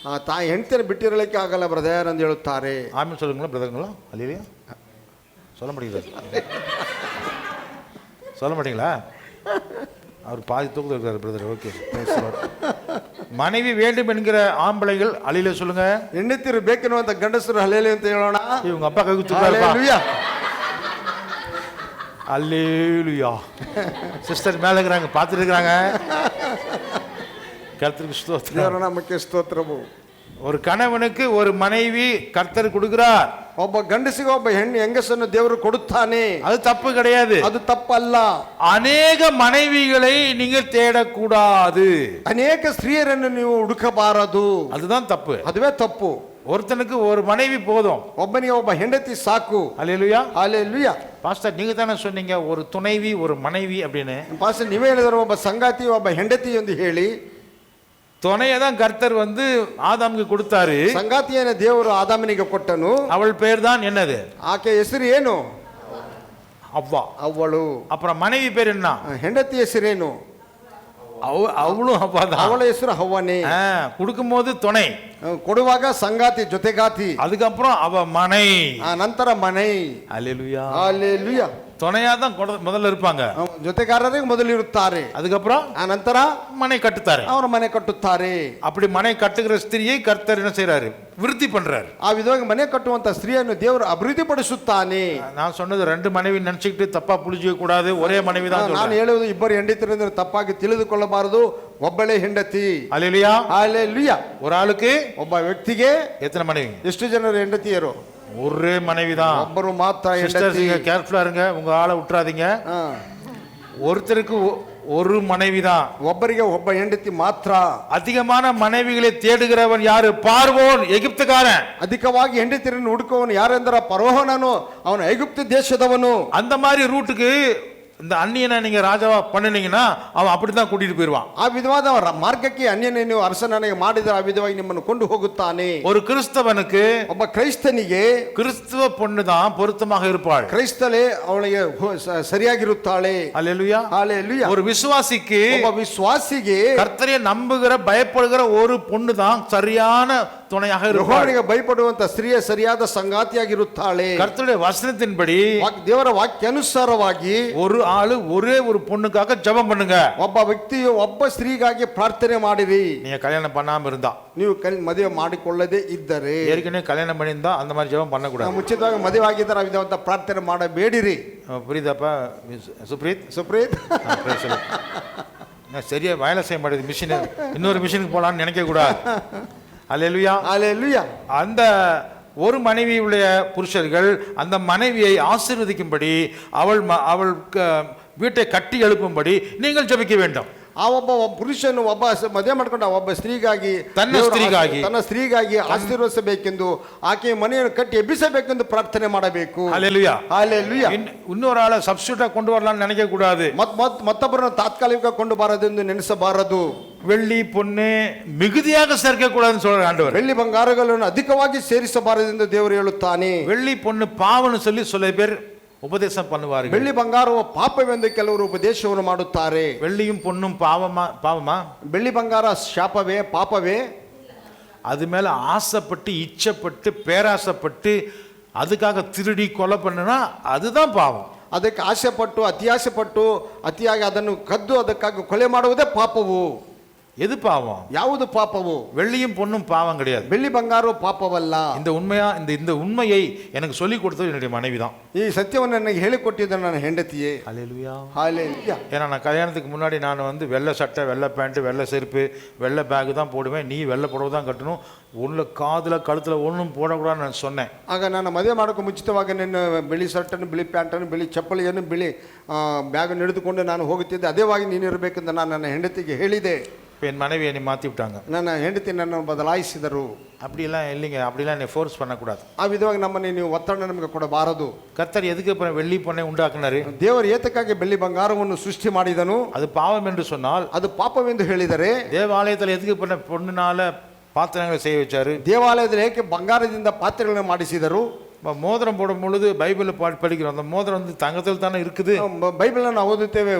ತಾಯಿ ಹೆಂಡತಿಯನ್ನು ಬಿಟ್ಟಿರಲಿಕ್ಕೆ ಆಗಲ್ಲ ಬ್ರದರ್ ಅಂತ ಹೇಳುತ್ತಾರೆ. ஆமென் சொல்லுங்களா பிரதருங்களா? ஹல்லேலூயா. சொல்ல மாட்டீங்களா? சொல்ல மாட்டீங்களா? அவர் பாதி தூக்கத்தில் இருக்கிறார் பிரதர். ஓகே. மனைவி வேண்டும் என்கிற ஆம்பளைகள் அலையில சொல்லுங்க. ಹೆಂಡತಿರು ಬೇಕೆನ್ನುವಂತ ಗಂಡಸರು ಹಲ್ಲೇಲೂಯಾ ಅಂತ ಹೇಳೋಣ. இவங்க அப்பா கை தூக்குறாருப்பா. அல்லேலூயா. சிஸ்டர் மேல இருக்கிறாங்க, பார்த்துட்டு இருக்கிறாங்க. கர்த்தருக்கு ஸ்தோத்திரம். நமக்கு ஸ்தோத்திரமு. ஒரு கணவனுக்கு ஒரு மனைவி கர்த்தர் கொடுக்கிறார். ಒಬ್ಬ ಗಂಡಸಿಗೆ ಒಬ್ಬ ಹೆಂಗಸನ್ನು ದೇವರು ಕೊಡುತ್ತಾನೆ. அது தப்பு கிடையாது. ಅದು ತಪ್ಪಲ್ಲ. அநேக மனைவிகளை நீங்கள் தேடக்கூடாது. ಅನೇಕ ಸ್ತ್ರೀಯರನ್ನು ನೀವು ಹುಡುಕಬಾರದು. அதுதான் தப்பு. ಅದುವೇ ತಪ್ಪು. ஒருத்தனுக்கு ஒரு மனைவி போதும். ಒಬ್ಬನಿಗೆ ಒಬ್ಬ ಹೆಂಡತಿ ಸಾಕು. அல்லேலூயா. ஹalleluya. பாஸ்டர் நீங்க தானே சொன்னீங்க ஒரு துணைவி ஒரு மனைவி அப்படின்னு. ಪಾಸ್ಟರ್ ನೀವೇ ಹೇಳಿದ್ರು ಒಬ್ಬ ಸಂಗಾತಿ ಒಬ್ಬ ಹೆಂಡತಿ ಎಂದು ಹೇಳಿ. துணையை தான் கர்த்தர் ஆதாமுக்கு கொடுத்தாரு. ಸಂಗಾತಿಯನ್ನು ದೇವರು ಆದಾಮನಿಗೆ ಕೊಟ್ಟನು. அவள் பேர் தான் என்னது? ಆಕೆ ಹೆಸರು ಏನು? அவ்வா. ಅವಳು. அப்புறம் மனைவி பேர் என்ன? ಹೆಂಡತಿ ಹೆಸರೇನು? அவளும் அப்பா தான். ಅವಳ ಹೆಸರು ಹವ್ವನೇ. கொடுக்கும்போது துணை, ಕೊಡುವಾಗ ಸಂಗಾತಿ ಜೊತೆಗಾತಿ, அதுக்கப்புறம் அவ மனை, ನಂತರ ಮನೆ. அல்லேலூயா. ஹalleluya. துணையா தான் முதல்ல இருப்பாங்க, ಜೊತೆಗಾರರಿಗೆ ಮೊದಲು ಇರುತ್ತಾರೆ, அதுக்கப்புறம் ನಂತರ மனை கட்டுத்தாரு. ಅವರ ಮನೆ ಕಟ್ಟುತ್ತಾರೆ. அப்படி மனை கட்டுகிற ஸ்திரியை கர்த்தர் என்ன செய்றாரு? விருத்தி பண்றாரு. ಆ ವಿಧವಾಗಿ ಮನೆ ಕಟ್ಟುವಂತ ಸ್ತ್ರೀಯನ್ನು ದೇವರು ಅಭಿವೃದ್ಧಿ ಪಡಿಸುತ್ತಾನೆ. நான் சொன்னது ரெண்டு மனைவி நினைச்சுக்கிட்டு தப்பா புரிஞ்சிக்க கூடாது. ஒரே மனைவி தான் சொல்றேன். ನಾನು ಹೇಳುವುದು ಇಬ್ಬರು ಹೆಂಡತಿಯರಿಂದ ತಪ್ಪಾಗಿ ತಿಳಿದುಕೊಳ್ಳಬಾರದು. ಒಬ್ಬಳೇ ಹೆಂಡತಿ. அல்லேலூயா. ஹalleluya. ஒரு ஆளுக்கு ಒಬ್ಬ ವ್ಯಕ್ತಿಗೆ எத்தனை மனைவி? ಎಷ್ಟು ಜನರು ಹೆಂಡತಿಯರು? ஒரே மனைவி தான். ಒಬ್ಬರು ಮಾತ್ರ ಹೆಂಡತಿ. கேர்ஃபுல்லா இருங்க, உங்க ஆளை விட்டுறாதீங்க. ஒருத்தருக்கு ஒரு மனைவி தான். ಒಬ್ಬರಿಗೆ ಒಬ್ಬ ಹೆಂಡತಿ ಮಾತ್ರ. அதிகமான மனைவிகளை தேடுகிறவன் யாரு? பார்வோன், எகிப்துக்காரன். ಅಧಿಕವಾಗಿ ಹೆಂಡತಿಯರನ್ನು ಹುಡುಕುವವನು ಯಾರೆಂದರೆ ಫರೋಹನನು, ಅವನು ಐಗುಪ್ತ ದೇಶದವನು. அந்த மாதிரி ரூட்டுக்கு இந்த அந்நியனை நீங்க ராஜாவா பண்ணினீங்கன்னா அவன் அப்படித்தான் கூட்டிட்டு போயிடுவான். ಆ ವಿಧವಾದ ಮಾರ್ಗಕ್ಕೆ ಅನ್ಯನೇ ನೀವು ಅರಸನಾಗಿ ಮಾಡಿದರೆ ಆ ವಿಧವಾಗಿ ನಿಮ್ಮನ್ನು ಕೊಂಡು ಹೋಗುತ್ತಾನೆ. ஒரு கிறிஸ்தவனுக்கு, ಒಬ್ಬ ಕ್ರೈಸ್ತನಿಗೆ கிறிஸ்துவ பொண்ணு தான் பொருத்தமாக இருப்பாள். ಕ್ರೈಸ್ತಲೇ ಅವಳಿಗೆ ಸರಿಯಾಗಿರುತ್ತಾಳೆ. அல்லேலூயா. ஹalleluya. ஒரு விசுவாசிக்கு, ಒಬ್ಬ ವಿಶ್ವಾಸಿಗೆ கர்த்தரை நம்புகிற பயப்படுகிற ஒரு பொண்ணு தான் சரியான துணையாக இருப்பாள். ಯೆಹೋವನಿಗೆ ಭಯಪಡುವಂತ ಸ್ತ್ರೀಯ ಸರಿಯಾದ ಸಂಗಾತಿಯಾಗಿರುತ್ತಾಳೆ. கர்த்தருடைய வசனத்தின்படி ದೇವರ ವಾಕ್ಯಾನುಸಾರವಾಗಿ ஒரு ஆளு ஒரே ஒரு பொண்ணுக்காக ஜெபம் பண்ணுங்க. ಒಬ್ಬ ವ್ಯಕ್ತಿಯು ಒಬ್ಬ ಸ್ತ್ರೀಗಾಗಿ ಪ್ರಾರ್ಥನೆ ಮಾಡಿರಿ. நீங்க கல்யாணம் பண்ணாம இருந்தா, ನೀವು ಮದುವೆ ಮಾಡಿಕೊಳ್ಳದೆ ಇದ್ದರೆ, ஏற்கனவே கல்யாணம் பண்ணியிருந்தா அந்த மாதிரி ஜெபம் பண்ணக்கூடாது. ಮುಂಚಿತವಾಗಿ ಮದುವೆ ಆಗಿದ್ದರೆ ವಿಧವಂತ ಪ್ರಾರ್ಥನೆ ಮಾಡಬೇಡಿರಿ. புரியுதாப்பா சுப்ரீத்? ಸುಪ್ರೀತ್, சரியா வேலை செய்ய மாட்டேது மிஷின். இன்னொரு மிஷினுக்கு போலான்னு நினைக்க கூடாது. அல்லேலூயா. ஹalleluya. அந்த ஒரு மனைவியுடைய புருஷர்கள் அந்த மனைவியை ஆசீர்வதிக்கும்படி அவள் வீட்டை கட்டி எழுப்பும்படி நீங்கள் ஜெபிக்க வேண்டும். ಆ ಒಬ್ಬ ಪುರುಷನು ಒಬ್ಬ ಮದುವೆ ಮಾಡ್ಕೊಂಡ ಒಬ್ಬ ಸ್ತ್ರೀಗಾಗಿ ತನ್ನ ಸ್ತ್ರೀಗಾಗಿ ಆಶೀರ್ವದಿಸಬೇಕೆಂದು ಆಕೆ ಮನೆಯನ್ನು ಕಟ್ಟಿ ಎಬ್ಬಿಸಬೇಕೆಂದು ಪ್ರಾರ್ಥನೆ ಮಾಡಬೇಕು. ஹல்லேலூயா. ஹalleluya. இன்னொரு ஆளை சப்ஸ்டிಟ್ಯೂಟ್ கொண்டு வரலாம்னு நினைக்க கூடாது. ಮತ್ತೊಬ್ಬರನ್ನು ತಾತ್ಕಾಲಿಕ ಕೊಂಡು ಬಾರದೆಂದು ನೆನೆಸಬಾರದು. வெள்ளி பொண்ணு மிகுதியாக சேர்க்க கூடாதுன்னு சொல்ற ஆண்டவர். ಬೆಳ್ಳಿ ಬಂಗಾರಗಳನ್ನು ಅಧಿಕವಾಗಿ ಸೇರಿಸಬಾರದೆಂದು ದೇವರು ಹೇಳುತ್ತಾನೆ. வெள்ளி பொண்ணு பாவம்னு சொல்லி சில பேர் உபதேசம் பண்ணுவார்கள். ಬೆಳ್ಳಿ ಬಂಗಾರವು ಪಾಪವೆಂದು ಕೆಲವರು ಉಪದೇಶವನ್ನು ಮಾಡುತ್ತಾರೆ. வெள்ளியும் பொண்ணும் பாவமா? ಬೆಳ್ಳಿ ಬಂಗಾರ ಶಾಪವೇ, ಪಾಪವೇ? அது மேல ஆசைப்பட்டு, இச்சப்பட்டு, பேராசைப்பட்டு அதுக்காக திருடி கொலை பண்ணுனா அதுதான் பாவம். ಅದಕ್ಕೆ ಆಸೆಪಟ್ಟು, ಅತಿಯಾಸೆಪಟ್ಟು, ಅತಿಯಾಗಿ ಅದನ್ನು ಕದ್ದು ಅದಕ್ಕಾಗಿ ಕೊಲೆ ಮಾಡುವುದೇ ಪಾಪವು. எது பாவம்? ಯಾವುದು ಪಾಪವು? வெள்ளியும் பொண்ணும் பாவம் கிடையாது. ಬೆಳ್ಳಿ ಬಂಗಾರ ಪಾಪವಲ್ಲ. இந்த உண்மையை எனக்கு சொல்லி கொடுத்தது என்னுடைய மனைவி தான். ಈ ಸತ್ಯವನ್ನು ನನಗೆ ಹೇಳಿಕೊಟ್ಟಿದ್ದು ನನ್ನ ಹೆಂಡತಿಯೇ. ஹல்லேலூயா. ஹalleluya. ஏன்னா நான் கல்யாணத்துக்கு முன்னாடி நான் வெள்ளை சட்டை, வெள்ளை பேண்ட், வெள்ளை செருப்பு, வெள்ளை பேக் தான் போடுவேன். நீ வெள்ளை புடவை தான் கட்டணும், ஒன்றும் காதில் கழுத்தில் ஒன்றும் போடக்கூடாதுன்னு நான் சொன்னேன். ಆಗ ನಾನು ಮದುವೆ ಮಾಡೋಕ್ಕೆ ಮುಂಚಿತವಾಗಿ ನಿನ್ನ ಬಿಳಿ ಶರ್ಟನ್ನು, ಬಿಳಿ ಪ್ಯಾಂಟನ್ನು, ಬಿಳಿ ಚಪ್ಪಲಿಯನ್ನು, ಬಿಳಿ ಬ್ಯಾಗನ್ನು ಹಿಡಿದುಕೊಂಡು ನಾನು ಹೋಗುತ್ತಿದ್ದೆ. ಅದೇವಾಗಿ ನೀನು ಇರಬೇಕೆಂದು ನಾನು ನನ್ನ ಹೆಂಡತಿಗೆ ಹೇಳಿದೆ. என் மனைவியை என்னை மாற்றி விட்டாங்க. ನನ್ನ ಹೆಂಡತಿ ನನ್ನನ್ನು ಬದಲಾಯಿಸಿದರು. அப்படிலாம் இல்லைங்க, அப்படிலாம் என்னை ஃபோர்ஸ் பண்ணக்கூடாது. ಆ ವಿಧವಾಗಿ ನಮ್ಮನ್ನು ನೀವು ಒತ್ತಡ ನಮಗೆ ಕೊಡಬಾರದು. கர்த்தர் எதுக்கு அப்புறம் வெள்ளி பொண்ணை உண்டாக்குனாரு? ದೇವರು ಏತಕ್ಕಾಗಿ ಬೆಳ್ಳಿ ಬಂಗಾರವನ್ನು ಸೃಷ್ಟಿ ಮಾಡಿದನು? அது பாவம் என்று சொன்னால், ಅದು ಪಾಪವೆಂದು ಹೇಳಿದರೆ, தேவாலயத்தில் எதுக்கு பொண்ணுனால பாத்திரங்களை செய்ய வச்சாரு? ದೇವಾಲಯದಲ್ಲಿ ಏಕೆ ಬಂಗಾರದಿಂದ ಪಾತ್ರೆಗಳನ್ನು ಮಾಡಿಸಿದರು? மோதிரம் போடும் பொழுது பைபிள் படிக்கிறோம். அந்த மோதிரம் தங்கத்தில் தானே இருக்குது. ಬೈಬಲ್ ನಾವು ಓದುತ್ತೇವೆ.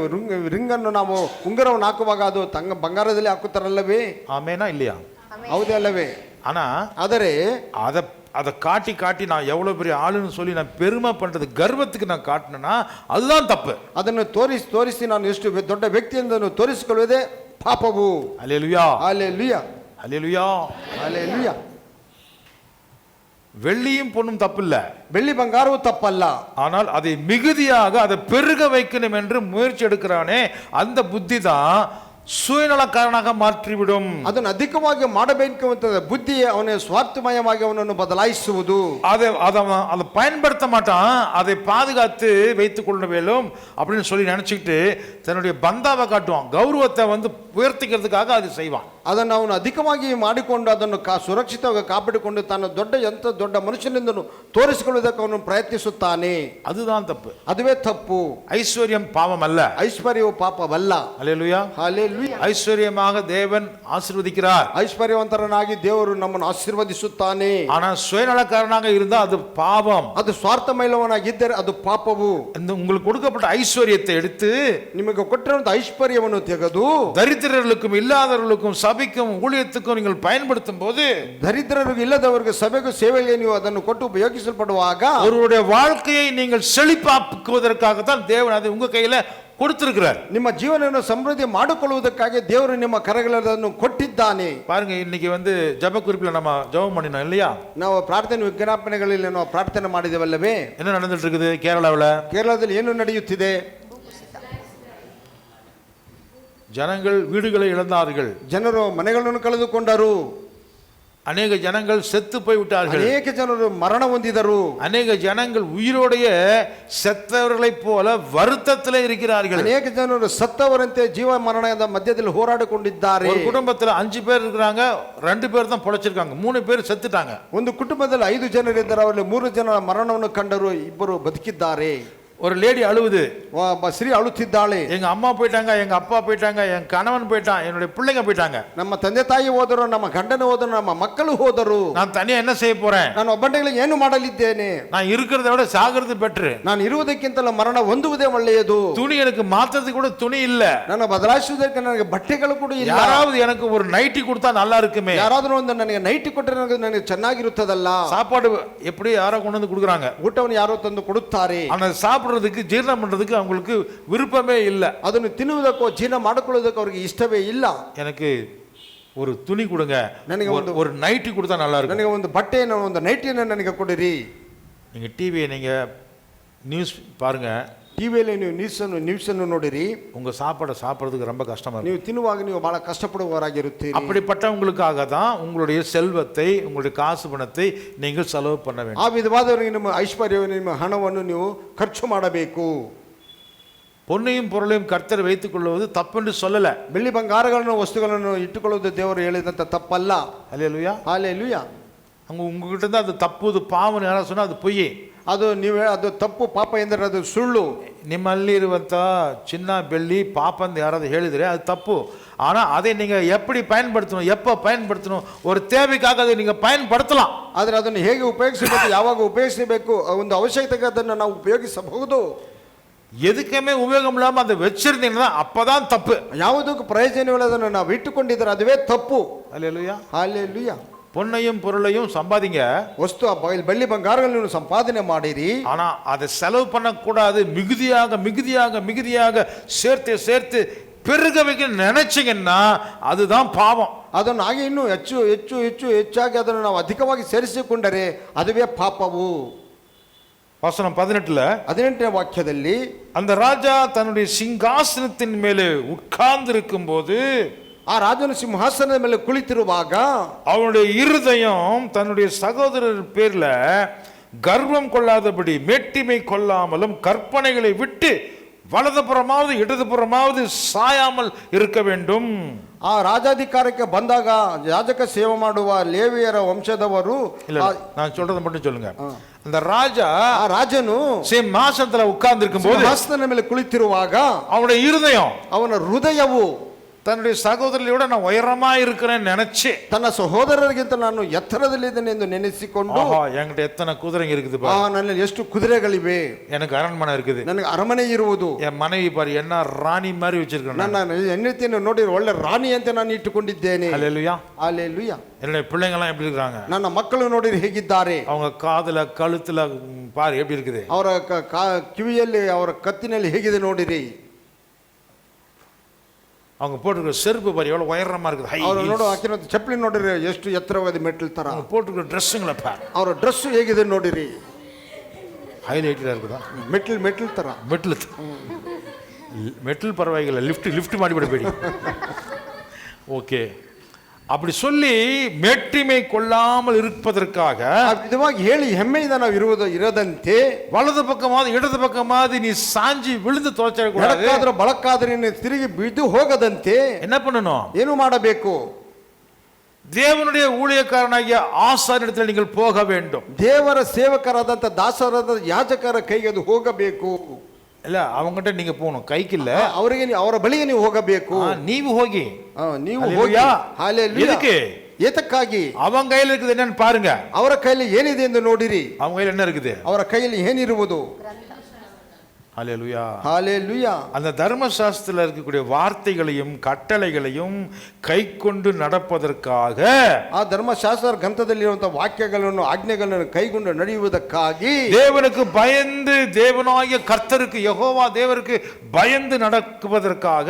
ರಿಂಗನ್ನು ನಾವು ಉಂಗುರವನ್ನು ಹಾಕುವಾಗ ಅದು ಬಂಗಾರದಲ್ಲಿ ಹಾಕುತ್ತಾರಲ್ಲವೇ? ಆಮೇನಾ இல்லையா? ಹೌದೇ ಅಲ್ಲವೇ? ஆனா ಆದರೆ அதை காட்டி காட்டி நான் எவ்வளவு பெரிய ஆளுன்னு சொல்லி நான் பெருமை பண்றது, கர்வத்துக்கு நான் காட்டினா அதுதான் தப்பு. ಅದನ್ನು ತೋರಿಸಿ ನಾನು ಎಷ್ಟು ದೊಡ್ಡ ವ್ಯಕ್ತಿ ಎಂದು ತೋರಿಸಿಕೊಳ್ಳುವುದೇ ಪಾಪವು. அல்லேலூயா. அல்லேலூயா. அல்லேலூயா. அல்லேலூயா. வெள்ளியும் பொண்ணும் தப்பில்ல, வெள்ளி பங்காரவும் தப்பல்ல. ஆனால் அதை மிகுதியாக அதை பெருக வைக்கணும் என்று முயற்சி எடுக்கிறானே, அந்த புத்தி தான் சுயநலக்காரனாக மாற்றிவிடும். ಅದನ್ನು ಅಧಿಕವಾಗಿ ಮಾಡಬೇಕು ಅಂತ ಬುದ್ಧಿ ಅವನ ಸ್ವಾರ್ಥಮಯವಾಗಿ ಅವನನ್ನು ಬದಲಾಯಿಸುವುದು. அதை பயன்படுத்த மாட்டான், அதை பாதுகாத்து வைத்துக் கொள்ள வேண்டும் அப்படின்னு சொல்லி நினைச்சுக்கிட்டு தன்னுடைய பந்தாவை காட்டுவான், கௌரவத்தை உயர்த்திக்கிறதுக்காக அது செய்வான். ಅದನ್ನು ಅವನು ಅಧಿಕವಾಗಿ ಮಾಡಿಕೊಂಡು ಅದನ್ನು ಸುರಕ್ಷಿತವಾಗಿ ಕಾಪಾಡಿಕೊಂಡು ತಾನು ದೊಡ್ಡ ಮನುಷ್ಯನಿಂದ ತೋರಿಸಿಕೊಳ್ಳುವುದಕ್ಕೆ ಅವನು ಪ್ರಯತ್ನಿಸುತ್ತಾನೆ. அதுதான் தப்பு, ಅದುವೇ ತಪ್ಪು. ஐஸ்வர்யம் பாவம் அல்ல, ಐಶ್ವರ್ಯವು ಪಾಪವಲ್ಲ. அல்லேலூயா, ಹಲ್ಲೆಲೂಯಾ. ஐஸ்வர்யமாக தேவன் ஆசீர்வதிக்கிறார், ಐಶ್ವರ್ಯವಂತರನಾಗಿ ದೇವರು ನಮ್ಮನ್ನು ಆಶೀರ್ವದಿಸುತ್ತಾನೆ. ஆனா சுயநலக்காரனாக இருந்தா அது பாவம். ಅದು ಸ್ವಾರ್ಥಮಯವಾಗಿದ್ದರೆ ಅದು ಪಾಪವು. உங்களுக்கு கொடுக்கப்பட்ட ஐஸ்வர்யத்தை எடுத்து ನಿಮಗೆ ಕೊಟ್ಟಿರುವಂತಹ ಐಶ್ವರ್ಯವನ್ನು ತೆಗೆದು தரித்திரர்களுக்கும் இல்லாதவர்களுக்கும் சபைக்கும் ஊழியத்துக்கும் நீங்கள் பயன்படுத்தும் போது, ದರಿದ್ರರಿಗೆ ಇಲ್ಲದವರಿಗೆ ಸಭೆಗೂ ಸೇವೆಗೆ ನೀವು ಅದನ್ನು ಕೊಟ್ಟು ಉಪಯೋಗಿಸಲ್ಪಡುವಾಗ அவருடைய வாழ்க்கையை நீங்கள் செழிப்பாக்குவதற்காகத்தான் தேவன் அதை உங்க கையில கொடுத்திருக்கிறார். ನಿಮ್ಮ ಜೀವನವನ್ನು ಸಮೃದ್ಧಿ ಮಾಡಿಕೊಳ್ಳುವುದಕ್ಕಾಗಿ ದೇವರು ನಿಮ್ಮ ಕರಗಳನ್ನು ಕೊಟ್ಟಿದ್ದಾನೆ. பாருங்க, இன்னைக்கு ஜெப குறிப்புல நம்ம ஜெபம் பண்ணினோம் இல்லையா? ನಾವು ಪ್ರಾರ್ಥನೆ ವಿಜ್ಞಾಪನೆಗಳಲ್ಲಿ ನಾವು ಪ್ರಾರ್ಥನೆ ಮಾಡಿದೆವಲ್ಲವೇ? என்ன நடந்துட்டு இருக்குது கேரளாவில் ಏನು ನಡೆಯುತ್ತಿದೆ? ஜனங்கள் வீடுகளை இழந்தார்கள், ಜನರು ಮನೆಗಳನ್ನು ಕಳೆದುಕೊಂಡರು, அநேக ஜனங்கள் செத்து போய் விட்டார்கள், ಅನೇಕ ಜನರು ಮರಣ ಹೊಂದಿದರು, அநேக ஜனங்கள் உயிரோடைய செத்தவர்களைப் போல வருத்தத்தில் இருக்கிறார்கள், ಅನೇಕ ಜನರು ಸತ್ತವರಂತೆ ಜೀವ ಮರಣದ ಮಧ್ಯದಲ್ಲಿ ಹೋರಾಡಿಕೊಂಡಿದ್ದಾರೆ. ஒரு குடும்பத்தில் 5 பேர் இருக்கிறாங்க, 2 பேர் தான் பொழைச்சிருக்காங்க, 3 பேர் செத்துட்டாங்க. ಒಂದು ಕುಟುಂಬದಲ್ಲಿ 5 ಜನರಿದ್ದರು, ಅವರಲ್ಲಿ 3 ಜನರ ಮರಣವನ್ನು ಕಂಡರು, 2 ಬದುಕಿದ್ದಾರೆ. ஒரு லேடி அழுவுது, ஸ்ரீ அழுತ್ತಿದ್ದಾಳೆ. எங்க அம்மா போயிட்டாங்க, எங்க அப்பா போயிட்டாங்க, என் கணவன் போயிட்டான், என்னுடைய பிள்ளைங்க போயிட்டாங்க. ನಮ್ಮ ತಂದೆ ತಾಯಿ ಹೋದರು, ನಮ್ಮ ಗಂಡನ ಹೋದರು, ನಮ್ಮ ಮಕ್ಕಳು ಹೋದರು. நான் தனியா என்ன செய்ய போறேன்? ನಾನು ಒಬ್ಬಂಟಿಗೆ ಏನು ಮಾಡಲಿದ್ದೇನೆ? நான் இருக்கிறத விட சாகிறது பெட்டர். ನಾನು ಇರುವುದಕ್ಕಿಂತಲೂ ಮರಣ ಹೊಂದುವುದೇ ಒಳ್ಳೆಯದು. துணி எனக்கு மாத்ததுக்கு கூட துணி இல்ல, ನಾನು ಬದಲಾಯಿಸುವುದಕ್ಕೆ ನನಗೆ ಬಟ್ಟೆಗಳು ಕೂಡ ಇಲ್ಲ. யாராவது எனக்கு ஒரு நைட்டி கொடுத்தா நல்லா இருக்குமே, ಯಾರಾದರೂ ಒಂದು ನನಗೆ ನೈಟಿ ಕೊಟ್ಟರೆ ನನಗೆ ಚೆನ್ನಾಗಿರುತ್ತದಲ್ಲ. சாப்பாடு எப்படி யாரோ கொண்டு வந்து கொடுக்குறாங்க, ಊಟವನ್ನು ಯಾರೋ ತಂದು ಕೊಡುತ್ತಾರೆ. ஆனா சாப்பிடுறதுக்கு ஜீரணம் பண்றதுக்கு அவங்களுக்கு விருப்பமே இல்ல. ಅದನ್ನು ತಿನ್ನುವುದಕ್ಕೋ ಜೀರ್ಣ ಮಾಡಿಕೊಳ್ಳುವುದಕ್ಕೆ ಅವರಿಗೆ ಇಷ್ಟವೇ ಇಲ್ಲ. எனக்கு ஒரு துணி கொடுங்க, ನನಗೆ ஒரு நைட்டி கொடுத்தா நல்லா இருக்கும், ನನಗೆ ಒಂದು ಬಟ್ಟೆಯನ್ನು ಒಂದು ನೈಟಿಯನ್ನು ನನಗೆ ಕೊಡಿರಿ. நீங்க டிவியை நீங்க நியூஸ் பாருங்க, ಟಿವಿಯಲ್ಲಿ ನೀವು ನ್ಯೂಸನ್ನು ನೋಡಿರಿ, உங்க சாப்பாடை சாப்பிடுறதுக்கு ரொம்ப கஷ்டமா இருக்கும். ನೀವು ತಿನ್ನುವಾಗ ನೀವು ಬಹಳ ಕಷ್ಟಪಡುವವರಾಗಿರುತ್ತೀರಿ. அப்படிப்பட்டவங்களுக்காக தான் உங்களுடைய செல்வத்தை, உங்களுடைய காசு பணத்தை நீங்கள் செலவு பண்ண வேண்டும். ಆ ವಿಧವಾದವರಿಗೆ ನಿಮ್ಮ ಐಶ್ವರ್ಯವನ್ನು, ನಿಮ್ಮ ಹಣವನ್ನು ನೀವು ಖರ್ಚು ಮಾಡಬೇಕು. பொன்னையும் பொருளையும் கர்த்தர் வைத்துக் கொள்வது தப்பென்று சொல்லல. ಬೆಳ್ಳಿ ಬಂಗಾರಗಳನ್ನು ವಸ್ತುಗಳನ್ನು ಇಟ್ಟುಕೊಳ್ಳುವುದು ದೇವರು ಹೇಳಿದಂತ ತಪ್ಪಲ್ಲ. அல்லேலூயா, ஹல்லேலூயா. அங்க உங்ககிட்ட தான் அது தப்பு, அது பாவம் யாரா சொன்னா அது பொய். ಅದು ನೀವು ಅದು ತಪ್ಪು, ಪಾಪ ಎಂದರೆ ಅದು ಸುಳ್ಳು. ನಿಮ್ಮಲ್ಲಿ ಇರುವಂತ ಚಿನ್ನ ಬೆಳ್ಳಿ ಪಾಪ ಅಂತ ಯಾರಾவது ಹೇಳಿದ್ರೆ ಅದು ತಪ್ಪು. ஆனா அதை நீங்க எப்படி பயன்படுத்தணும், எப்ப பயன்படுத்தணும், ஒரு தேவைக்காக அதை நீங்க பயன்படுத்தலாம். ಆದರೆ ಅದನ್ನು ಹೇಗೆ ಉಪಯೋಗಿಸಬೇಕು, ಯಾವಾಗ ಉಪಯೋಗಿಸಬೇಕು, ಒಂದು ಅವಶ್ಯಕತೆಗೆ ಅದನ್ನು ನಾವು ಉಪಯೋಗಿಸಬಹುದು. எதுக்குமே உபயோகம் இல்லாம அதை வச்சிருந்தீங்கன்னா அப்பதான் தப்பு. ಯಾವುದಕ್ಕೂ ಪ್ರಯೋಜನವಿಲ್ಲದನ್ನು ನಾವು ಇಟ್ಟುಕೊಂಡಿದ್ದರೆ ಅದುವೇ ತಪ್ಪು. அல்லேலூயா, ஹல்லேலூயா. பொன்னையும் பொருளையும் சம்பாதிங்க, ವಸ್ತು ಬೆಳ್ಳಿ ಬಂಗಾರಗಳನ್ನು ಸಂಪಾದನೆ ಮಾಡಿರಿ, ஆனா அதை செலவு பண்ணக்கூடாது. மிகுதியாக மிகுதியாக மிகுதியாக சேர்த்து சேர்த்து பெருக வைக்க நினைச்சீங்கன்னா அதுதான் பாவம். ಅದನ್ನು ಹಾಗೆ ಇನ್ನೂ ಹೆಚ್ಚು ಹೆಚ್ಚು ಹೆಚ್ಚು ಹೆಚ್ಚಾಗಿ ಅದನ್ನು ನಾವು ಅಧಿಕವಾಗಿ ಸೇರಿಸಿಕೊಂಡರೆ ಅದುವೇ ಪಾಪವು. வசனம் 18ನೇ ವಾಕ್ಯದಲ್ಲಿ, அந்த ராஜா தன்னுடைய சிங்காசனத்தின் மேலே உட்கார்ந்து இருக்கும் போது, ಆ ರಾಜನು ಸಿಂಹಾಸನದ ಮೇಲೆ ಕುಳಿತಿರುವಾಗ அவனுடைய இருதயம் தன்னுடைய சகோதரர் பேர்ல கர்வம் கொள்ளாதபடி மேட்டிமை கொள்ளாமலும் கற்பனைகளை விட்டு வலதுபுறமாவது இடதுபுறமாவது சாயாமல் இருக்க வேண்டும். ಆ ರಾಜಾಧಿಕಾರಕ್ಕೆ ಬಂದಾಗ ಯಾಜಕ ಸೇವೆ ಮಾಡುವ ಲೇವಿಯರ ವಂಶದವರು, நான் சொல்றதை மட்டும் சொல்லுங்க. அந்த ராஜா, ಆ ರಾಜನು சிம்மாசனத்துல உட்கார்ந்து இருக்கும் போது, ಸಿಂಹಾಸನದ ಮೇಲೆ ಕುಳಿತಿರುವಾಗ அவனுடைய இருதயம், ಅವನ ಹೃದಯವು தன்னுடைய சகோதரர்களோட நான் உயரமா இருக்கிறேன்னு நினைச்சு, ತನ್ನ ಸಹೋದರರಿಗಿಂತ ನಾನು ಎತ್ತರದಲ್ಲಿದ್ದೇನೆ ಎಂದು ನೆನೆಸಿಕೊಂಡು, என்கிட்ட எத்தனை குதிரைங்க இருக்குது, ನನ್ನಲ್ಲಿ ಎಷ್ಟು ಕುದುರೆಗಳಿವೆ, எனக்கு அரண்மனை இருக்குது, ನನಗೆ ಅರಮನೆ ಇರುವುದು, என் மனைவி பாரு என்ன ராணி மாதிரி வச்சிருக்கேன், ನನ್ನ ಹೆಂಡತಿಯನ್ನು ನೋಡಿ ಒಳ್ಳೆ ರಾಣಿ ಅಂತ ನಾನು ಇಟ್ಟುಕೊಂಡಿದ್ದೇನೆ. அல்லேலூயா, ஹல்லேலூயா. என்னுடைய பிள்ளைங்க எல்லாம் எப்படி இருக்காங்க, ನನ್ನ ಮಕ್ಕಳು ನೋಡಿ ಹೇಗಿದ್ದಾರೆ, அவங்க காதுல கழுத்துல பாரு எப்படி இருக்குது, ಅವರ ಕಿವಿಯಲ್ಲಿ ಅವರ ಕತ್ತಿನಲ್ಲಿ ಹೇಗಿದೆ ನೋಡಿರಿ, அவங்க போட்டுக்கிற செருப்பு பாரு எவ்வளவு உயரமா இருக்குது, ಅವರು ನೋಡು ಹಾಕಿರೋ ಚಪ್ಪಲಿ ನೋಡಿರಿ ಎಷ್ಟು ಎತ್ತರವಾದ ಮೆಟ್ಟಲು ತರ, அவங்க போட்டுக்கிற ட்ரெஸ்ஸுங்களை பாரு, ಅವರ ಡ್ರೆಸ್ ಹೇಗಿದೆ ನೋಡಿರಿ, ஹைலைட்டா இருக்குதா, ಮೆಟ್ಟಲು ತರ, மெட்டில் மெட்டல் பரவாயில்லை, லிஃப்ட் ಮಾಡಿಬಿಡಬೇಡಿ. ஓகே, அப்படி சொல்லி மேட்டிமை கொள்ளாமல் இருப்பதற்காக ಆ ವಿಧವಾಗಿ ಹೇಳಿ ಹೆಮ್ಮೆಯಿಂದ ನಾವು ಇರದಂತೆ, வலது பக்கமாவது இடது பக்கமாவது நீ சாஞ்சி விழுந்து தோச்சக்கூடாது. ಎಡಕ್ಕಾದ್ರೂ ಬಳಕ್ಕಾದ್ರೆ ನೀನು ತಿರುಗಿ ಬಿದ್ದು ಹೋಗದಂತೆ என்ன பண்ணணும்? ಏನು ಮಾಡಬೇಕು? தேவனுடைய ஊழியக்காரனாகிய ஆசாரியனிடத்தில் நீங்கள் போக வேண்டும். ದೇವರ ಸೇವಕರಾದಂತ ದಾಸರಾದ ಯಾಜಕರ ಕೈಗೆ ಅದು ಹೋಗಬೇಕು. இல்ல, அவங்ககிட்ட நீங்க போகணும், கைக்கு இல்ல, ಅವರಿಗೆ ಅವರ ಬಳಿಗೆ ನೀವು ಹೋಗಬೇಕು. ನೀವು ಹೋಗಿ, ನೀವು ಹೋಗಿ. ಹಲ್ಲೆಲೂಯಾ. ಎದಕ್ಕೆ? ಏತಕ್ಕಾಗಿ? அவன் கையில இருக்குது என்னன்னு பாருங்க. ಅವರ ಕೈಯಲ್ಲಿ ಏನಿದೆ ಎಂದು ನೋಡಿರಿ. அவன் கையில என்ன இருக்குது? ಅವರ ಕೈಯಲ್ಲಿ ಏನಿರುವುದು? ஹல்லேலூயா. ஹல்லேலூயா. அந்த தர்மசாஸ்திரத்தில் இருக்கக்கூடிய வார்த்தைகளையும் கட்டளைகளையும் கை கொண்டு நடப்பதற்காக, ಆ ಧರ್ಮಶಾಸ್ತ್ರ ಗ್ರಂಥದಲ್ಲಿರುವಂತಹ ವಾಕ್ಯಗಳನ್ನು ಆಜ್ಞೆಗಳನ್ನು ಕೈಗೊಂಡು ನಡೆಯುವುದಕ್ಕಾಗಿ, தேவனுக்கு பயந்து தேவனாகிய கர்த்தருக்கு யெகோவா தேவருக்கு பயந்து நடக்குவதற்காக,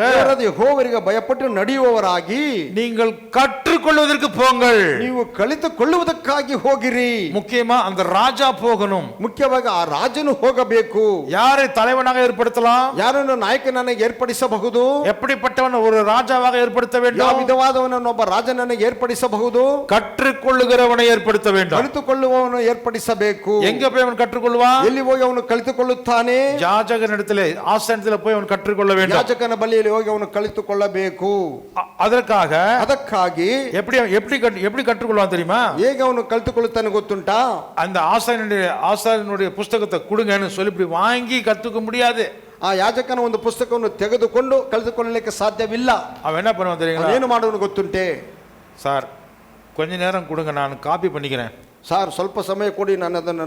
ಯೆಹೋವರಿಗೆ ಭಯಪಟ್ಟು ನಡೆಯುವವರಾಗಿ நீங்கள் கற்றுக்கொள்வதற்கு போங்கள். ನೀವು ಕಲಿತುಕೊಳ್ಳುವುದಕ್ಕಾಗಿ ಹೋಗಿರಿ. முக்கியமா அந்த ராஜா போகணும். ಮುಖ್ಯವಾಗಿ ಆ ರಾಜನು ಹೋಗಬೇಕು. யாரை தலைவனாக ஏற்படுத்தலாம்? ಯಾರನ್ನು ನಾಯಕನನ್ನಾಗಿ ಏರ್ಪಡಿಸಬಹುದು? எப்படிப்பட்டவன் ஒரு ராஜாவாக ஏற்படுத்த ಯಾವ வேண்டும்? ವಿಧವಾದವನನ್ನು ಒಬ್ಬ ರಾಜನನ್ನಾಗಿ ಏರ್ಪಡಿಸಬಹುದು? கற்றுக்கொள்ளுகிறவனை ஏற்படுத்த வேண்டும். ಕಲಿತುಕೊಳ್ಳುವವನು ಏರ್ಪಡಿಸಬೇಕು. எங்க போய் அவன் கற்றுக்கொள்வான்? ಎಲ್ಲಿ ಹೋಗಿ ಅವನು ಕಲಿತುಕೊಳ್ಳುತ್ತಾನೆ? யாஜகனிடத்திலே, ஆசாரியனிடத்திலே போய் அவன் கற்றுக்கொள்ள வேண்டும். ಯಾಜಕನ ಬಳಿಯಲ್ಲಿ ಹೋಗಿ ಅವನು ಕಲಿತುಕೊಳ್ಳಬೇಕು. ಅದಕ್ಕಾಗಿ எப்படி கற்றுக்கொள்வான் தெரியுமா? ಹೇಗೆ ಅವನು ಕಲಿತುಕೊಳ್ಳುತ್ತಾನೆ ಗೊತ್ತುಂಟಾ? அந்த ஆசாரியனுடைய புஸ்தகத்தை கொடுங்கன்னு சொல்லி இப்படி வாங்கி கத்துக்க முடியாது. ಆ ಯಾಜಕನ ಒಂದು ಪುಸ್ತಕವನ್ನು ತೆಗೆದುಕೊಂಡು ಕಲಿತುಕೊಳ್ಳಲಿಕ್ಕೆ ಸಾಧ್ಯವಿಲ್ಲ. அவன் என்ன பண்ணுவான் தெரியுங்களா? ಏನು ಮಾಡುವನು ಗೊತ್ತುಂಟೆ? சார் கொஞ்ச நேரம் கொடுங்க, ನಾನು ಕಾಪಿ பண்ணிக்கிறேன். ಸಾರ್ ಸ್ವಲ್ಪ ಸಮಯ ಕೊಡಿ,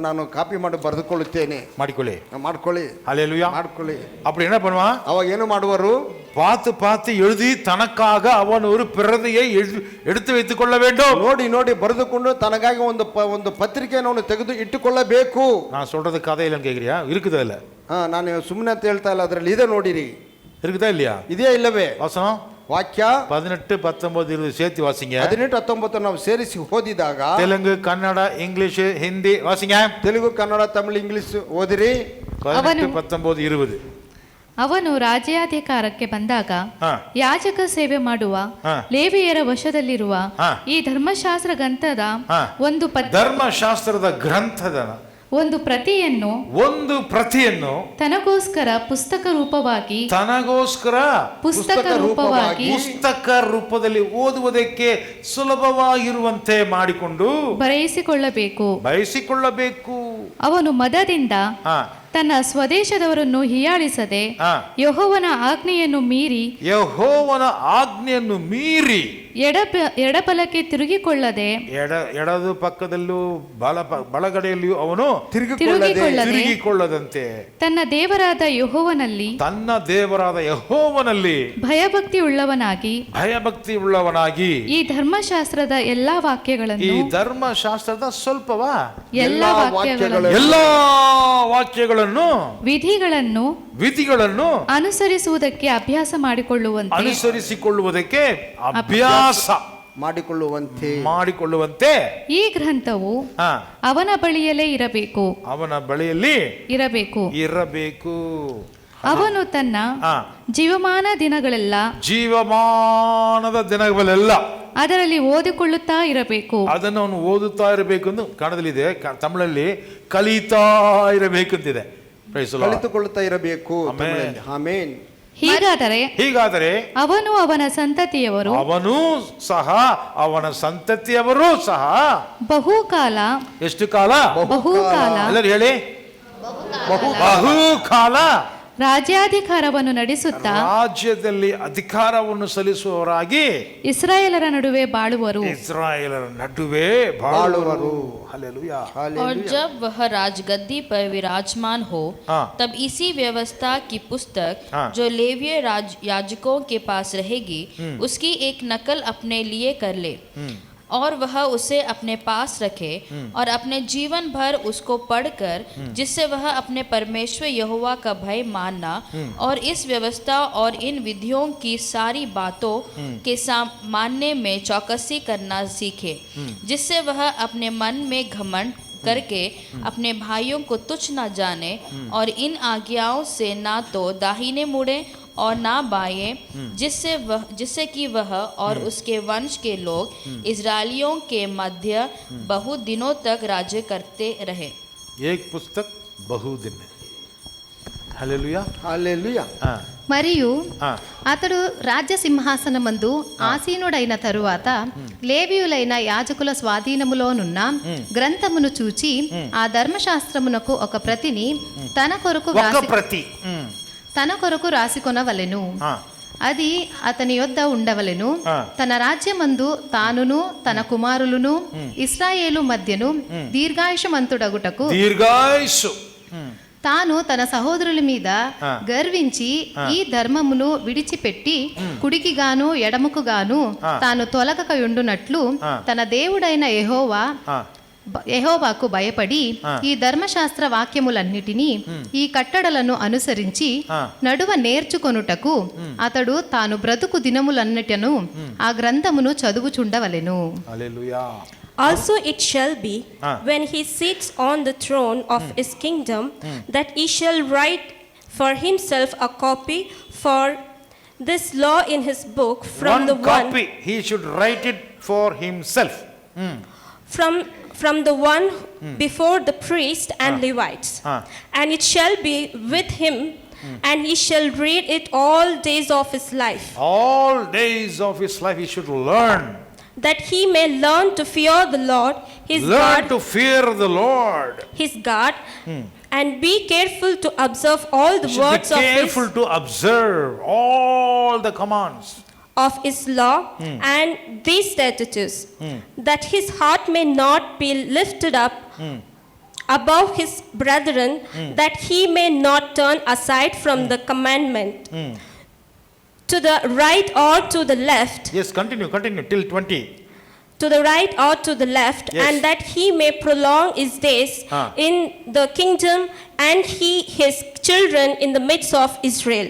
ನಾನು ಕಾಪಿ ಮಾಡಿ ಬರೆದುಕೊಳ್ಳುತ್ತೇನೆ. ಮಾಡ್ಕೊಳ್ಳಿ. ஹல்லேலூயா. ಮಾಡ್ಕೊಳ್ಳಿ. அப்படி என்ன பண்ணுவான்? ಅವಾಗ ಏನು ಮಾಡುವರು? பார்த்து எழுதி தனக்காக அவன் ஒரு பிரதியை எடுத்து வைத்துக் கொள்ள வேண்டும். ನೋಡಿ ಬರೆದುಕೊಂಡು ತನಗಾಗಿ ಒಂದು ಪತ್ರಿಕೆಯನ್ನು ಅವನು ತೆಗೆದು ಇಟ್ಟುಕೊಳ್ಳಬೇಕು. நான் சொல்றது கதை இல்லைன்னு கேக்குறியா? இருக்குதா இல்ல? ನಾನು ಸುಮ್ಮನೆ ಅಂತ ಹೇಳ್ತಾ ಇಲ್ಲ, ಅದರಲ್ಲಿ ಇದೆ ನೋಡಿರಿ. இருக்குதா இல்லையா? ಇದೆಯಾ ಇಲ್ಲವೇ? வசனம் ವಾಕ್ಯ 18, 19, 20 சேர்த்து வாசிங்க. 18, 19 ನಾವು ಸೇರಿಸಿ ಓದಿದಾಗ, ತೆಲುಗು, ಕನ್ನಡ, ಇಂಗ್ಲಿಷ್, ಹಿಂದಿ ವಾಸಿங்க. ತೆಲುಗು, ಕನ್ನಡ, ತಮಿಳು, ಇಂಗ್ಲಿಷ್ ಓದಿರಿ. 18, 19, 20. ಅವನು ರಾಜ್ಯಾಧಿಕಾರಕ್ಕೆ ಬಂದಾಗ ಯಾಜಕ ಸೇವೆ ಮಾಡುವ ಲೇವಿಯರ ವಶದಲ್ಲಿರುವ ಈ ಧರ್ಮಶಾಸ್ತ್ರದ ಗ್ರಂಥದ ಒಂದು ಪ್ರತಿಯನ್ನು ತನಗೋಸ್ಕರ ಪುಸ್ತಕ ರೂಪದಲ್ಲಿ ಓದುವುದಕ್ಕೆ ಸುಲಭವಾಗಿರುವಂತೆ ಮಾಡಿಕೊಂಡು ಬಯಸಿಕೊಳ್ಳಬೇಕು. ಅವನು ಮದದಿಂದ ತನ್ನ ಸ್ವದೇಶದವರನ್ನು ಹೀಯಾಳಿಸದೆ ಯೆಹೋವನ ಆಜ್ಞೆಯನ್ನು ಮೀರಿ ಎಡಬಲಕ್ಕೆ ತಿರುಗಿಕೊಳ್ಳದೆ, ಎಡದು ಪಕ್ಕದಲ್ಲೂ ಬಲಗಡೆಯಲ್ಲಿಯೂ ಅವನು ತಿರುಗಿಕೊಳ್ಳದಂತೆ ತನ್ನ ದೇವರಾದ ಯೆಹೋವನಲ್ಲಿ ಭಯಭಕ್ತಿ ಉಳ್ಳವನಾಗಿ ಈ ಧರ್ಮಶಾಸ್ತ್ರದ ಎಲ್ಲಾ ವಾಕ್ಯಗಳನ್ನು ಎಲ್ಲಾ ವಾಕ್ಯಗಳನ್ನು ವಿಧಿಗಳನ್ನು ಅನುಸರಿಸುವುದಕ್ಕೆ ಅಭ್ಯಾಸ ಮಾಡಿಕೊಳ್ಳುವಂತೆ ಈ ಗ್ರಂಥವು ಅವನ ಬಳಿಯಲ್ಲೇ ಇರಬೇಕು. ಅವನು ತನ್ನ ಜೀವಮಾನದ ದಿನಗಳೆಲ್ಲ ಅದರಲ್ಲಿ ಓದಿಕೊಳ್ಳುತ್ತಾ ಇರಬೇಕು. ಅದನ್ನು ಅವನು ಓದುತ್ತಾ ಇರಬೇಕು ಎಂದು ಕನ್ನಡದಲ್ಲಿದೆ, ತಮಿಳಲ್ಲಿ ಕಲಿತಾ ಇರಬೇಕು ಅಂತಿದೆ. ಕಲಿತುಕೊಳ್ಳುತ್ತಾ ಇರಬೇಕು. ಆಮೆನ್. ಹೀಗಾದರೆ ಅವನು ಅವನ ಸಂತತಿಯವರು ಸಹ ಬಹುಕಾಲ, ಎಷ್ಟು ಕಾಲ? ಬಹುಕಾಲ, ಎಲ್ಲರೂ ಹೇಳಿ, ಬಹುಕಾಲ ರಾಜ್ಯಾಧಿಕಾರವನ್ನು ನಡೆಸುತ್ತಾ ರಾಜ್ಯದಲ್ಲಿ ಅಧಿಕಾರವನ್ನು ಸಲ್ಲಿಸುವವರಾಗಿ ಇಸ್ರಾಯೇಲರ ನಡುವೆ ಬಾಳುವರು. हालेलुया। और जब वह राजगद्दी पर विराजमान हो, तब इसी व्यवस्था की पुस्तक जो लेवीय याजकों के पास रहेगी, उसकी एक नकल अपने लिए कर ले और वह उसे अपने पास रखे और अपने जीवन भर उसको पढ़कर, जिससे वह अपने परमेश्वर यहोवा का भय मानना और इस व्यवस्था और इन विधियों की सारी बातों के मानने में चौकसी करना सीखे, जिससे वह अपने मन में घमंड करके अपने भाइयों को तुच्छ न जाने और इन आज्ञाओं से ना तो दाहिने मुड़े और ना बाएं, जिससे कि वह और उसके वंश के लोग इजरायलियों के मध्य बहुत दिनों तक राज्य करते रहे. एक पुस्तक बहुदिन. హల్లెలూయా. హల్లెలూయా. మరియు ఆ. అతడు రాజ్య సింహాసనమందు ఆసీనుడైన తరువాత లేవీయులైన యాజకుల స్వాధీనములోనున్న గ్రంథమును చూచి ఆ ధర్మశాస్త్రమునకు ఒక ప్రతిని తన కొరకు రాసికొనవలెను. అది అతని యొద్ద ఉండవలెను. తన రాజ్యమందు తానును తన కుమారులను ఇశ్రాయేలు మధ్యను దీర్ఘాయుషమంతుడగుటకు తాను తన సహోదరుల మీద గర్వించి ఈ ధర్మమును విడిచిపెట్టి కుడికి గాను ఎడముకు గాను తాను తొలగకయుండునట్లు తన దేవుడైన యెహోవాకు భయపడి ఈ ధర్మశాస్త్ర వాక్యములన్నిటినీ ఈ కట్టడలను అనుసరించి నడువ నేర్చుకొనుటకు అతడు తాను బ్రతుకు దినములన్నిటను ఆ గ్రంథమును చదువుచుండవలెను. హల్లెలూయా. Also it shall be, when he sits on the throne of his kingdom, that he shall write for himself a copy for this law in his book from one the copy. He should write it for himself. From the one before the priest and Levites. And it shall be with him, and he shall read it all days of his life. All days of his life he should learn. That he may learn to fear the Lord, his God, his God, and be careful to observe all the words of all the commands of his law and these statutes, that his heart may not be lifted up above his brethren, that he may not turn aside from the commandment to the right or to the left. Yes, continue till 20. To the right or to the left, yes. And that he may prolong his days in the kingdom, and his children in the midst of Israel.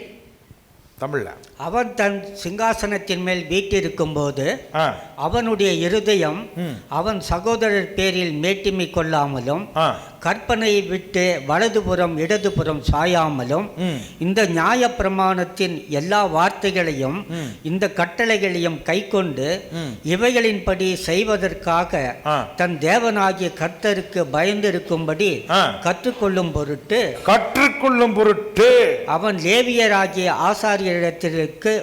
தமிழ்ல அவன் தன் சிங்காசனத்தின் மேல் வீட்டிருக்கும் போது அவனுடைய இருதயம் அவன் சகோதரர் பேரில் மேட்டிமை கொள்ளாமலும் கற்பனையை விட்டு வலதுபுறம் இடதுபுறம் சாயாமலும் இந்த நியாய பிரமாணத்தின் எல்லா வார்த்தைகளையும் இந்த கட்டளைகளையும் கைக்கொண்டு இவைகளின்படி செய்வதற்காக தன் தேவனாகிய கர்த்தருக்கு பயந்திருக்கும்படி கற்றுக்கொள்ளும் பொருட்டு அவன் லேவியராகிய ஆசாரியரிடத்திற்கு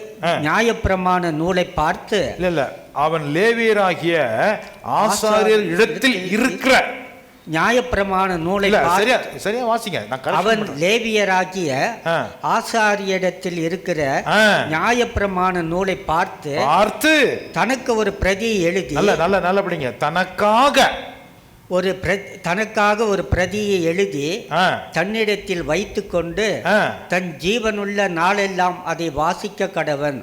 நியாயப்பிரமாண நூலை பார்த்து இல்ல அவன் லேவியராகிய ஆசாரியர் இடத்தில் இருக்கிற நியாயப்பிரமாண நூலை சரியா வாசிங்க. அவன் லேவியராகிய ஆசாரியரிடத்தில் இருக்கிற நியாயப்பிரமாண நூலை பார்த்து தனக்கு ஒரு பிரதியை எழுதி நல்லபடிங்க தனக்காக ஒரு பிரதியை எழுதி தன்னிடத்தில் வைத்து கொண்டு தன் ஜீவனுள்ள நாளெல்லாம் அதை வாசிக்க கடவன்.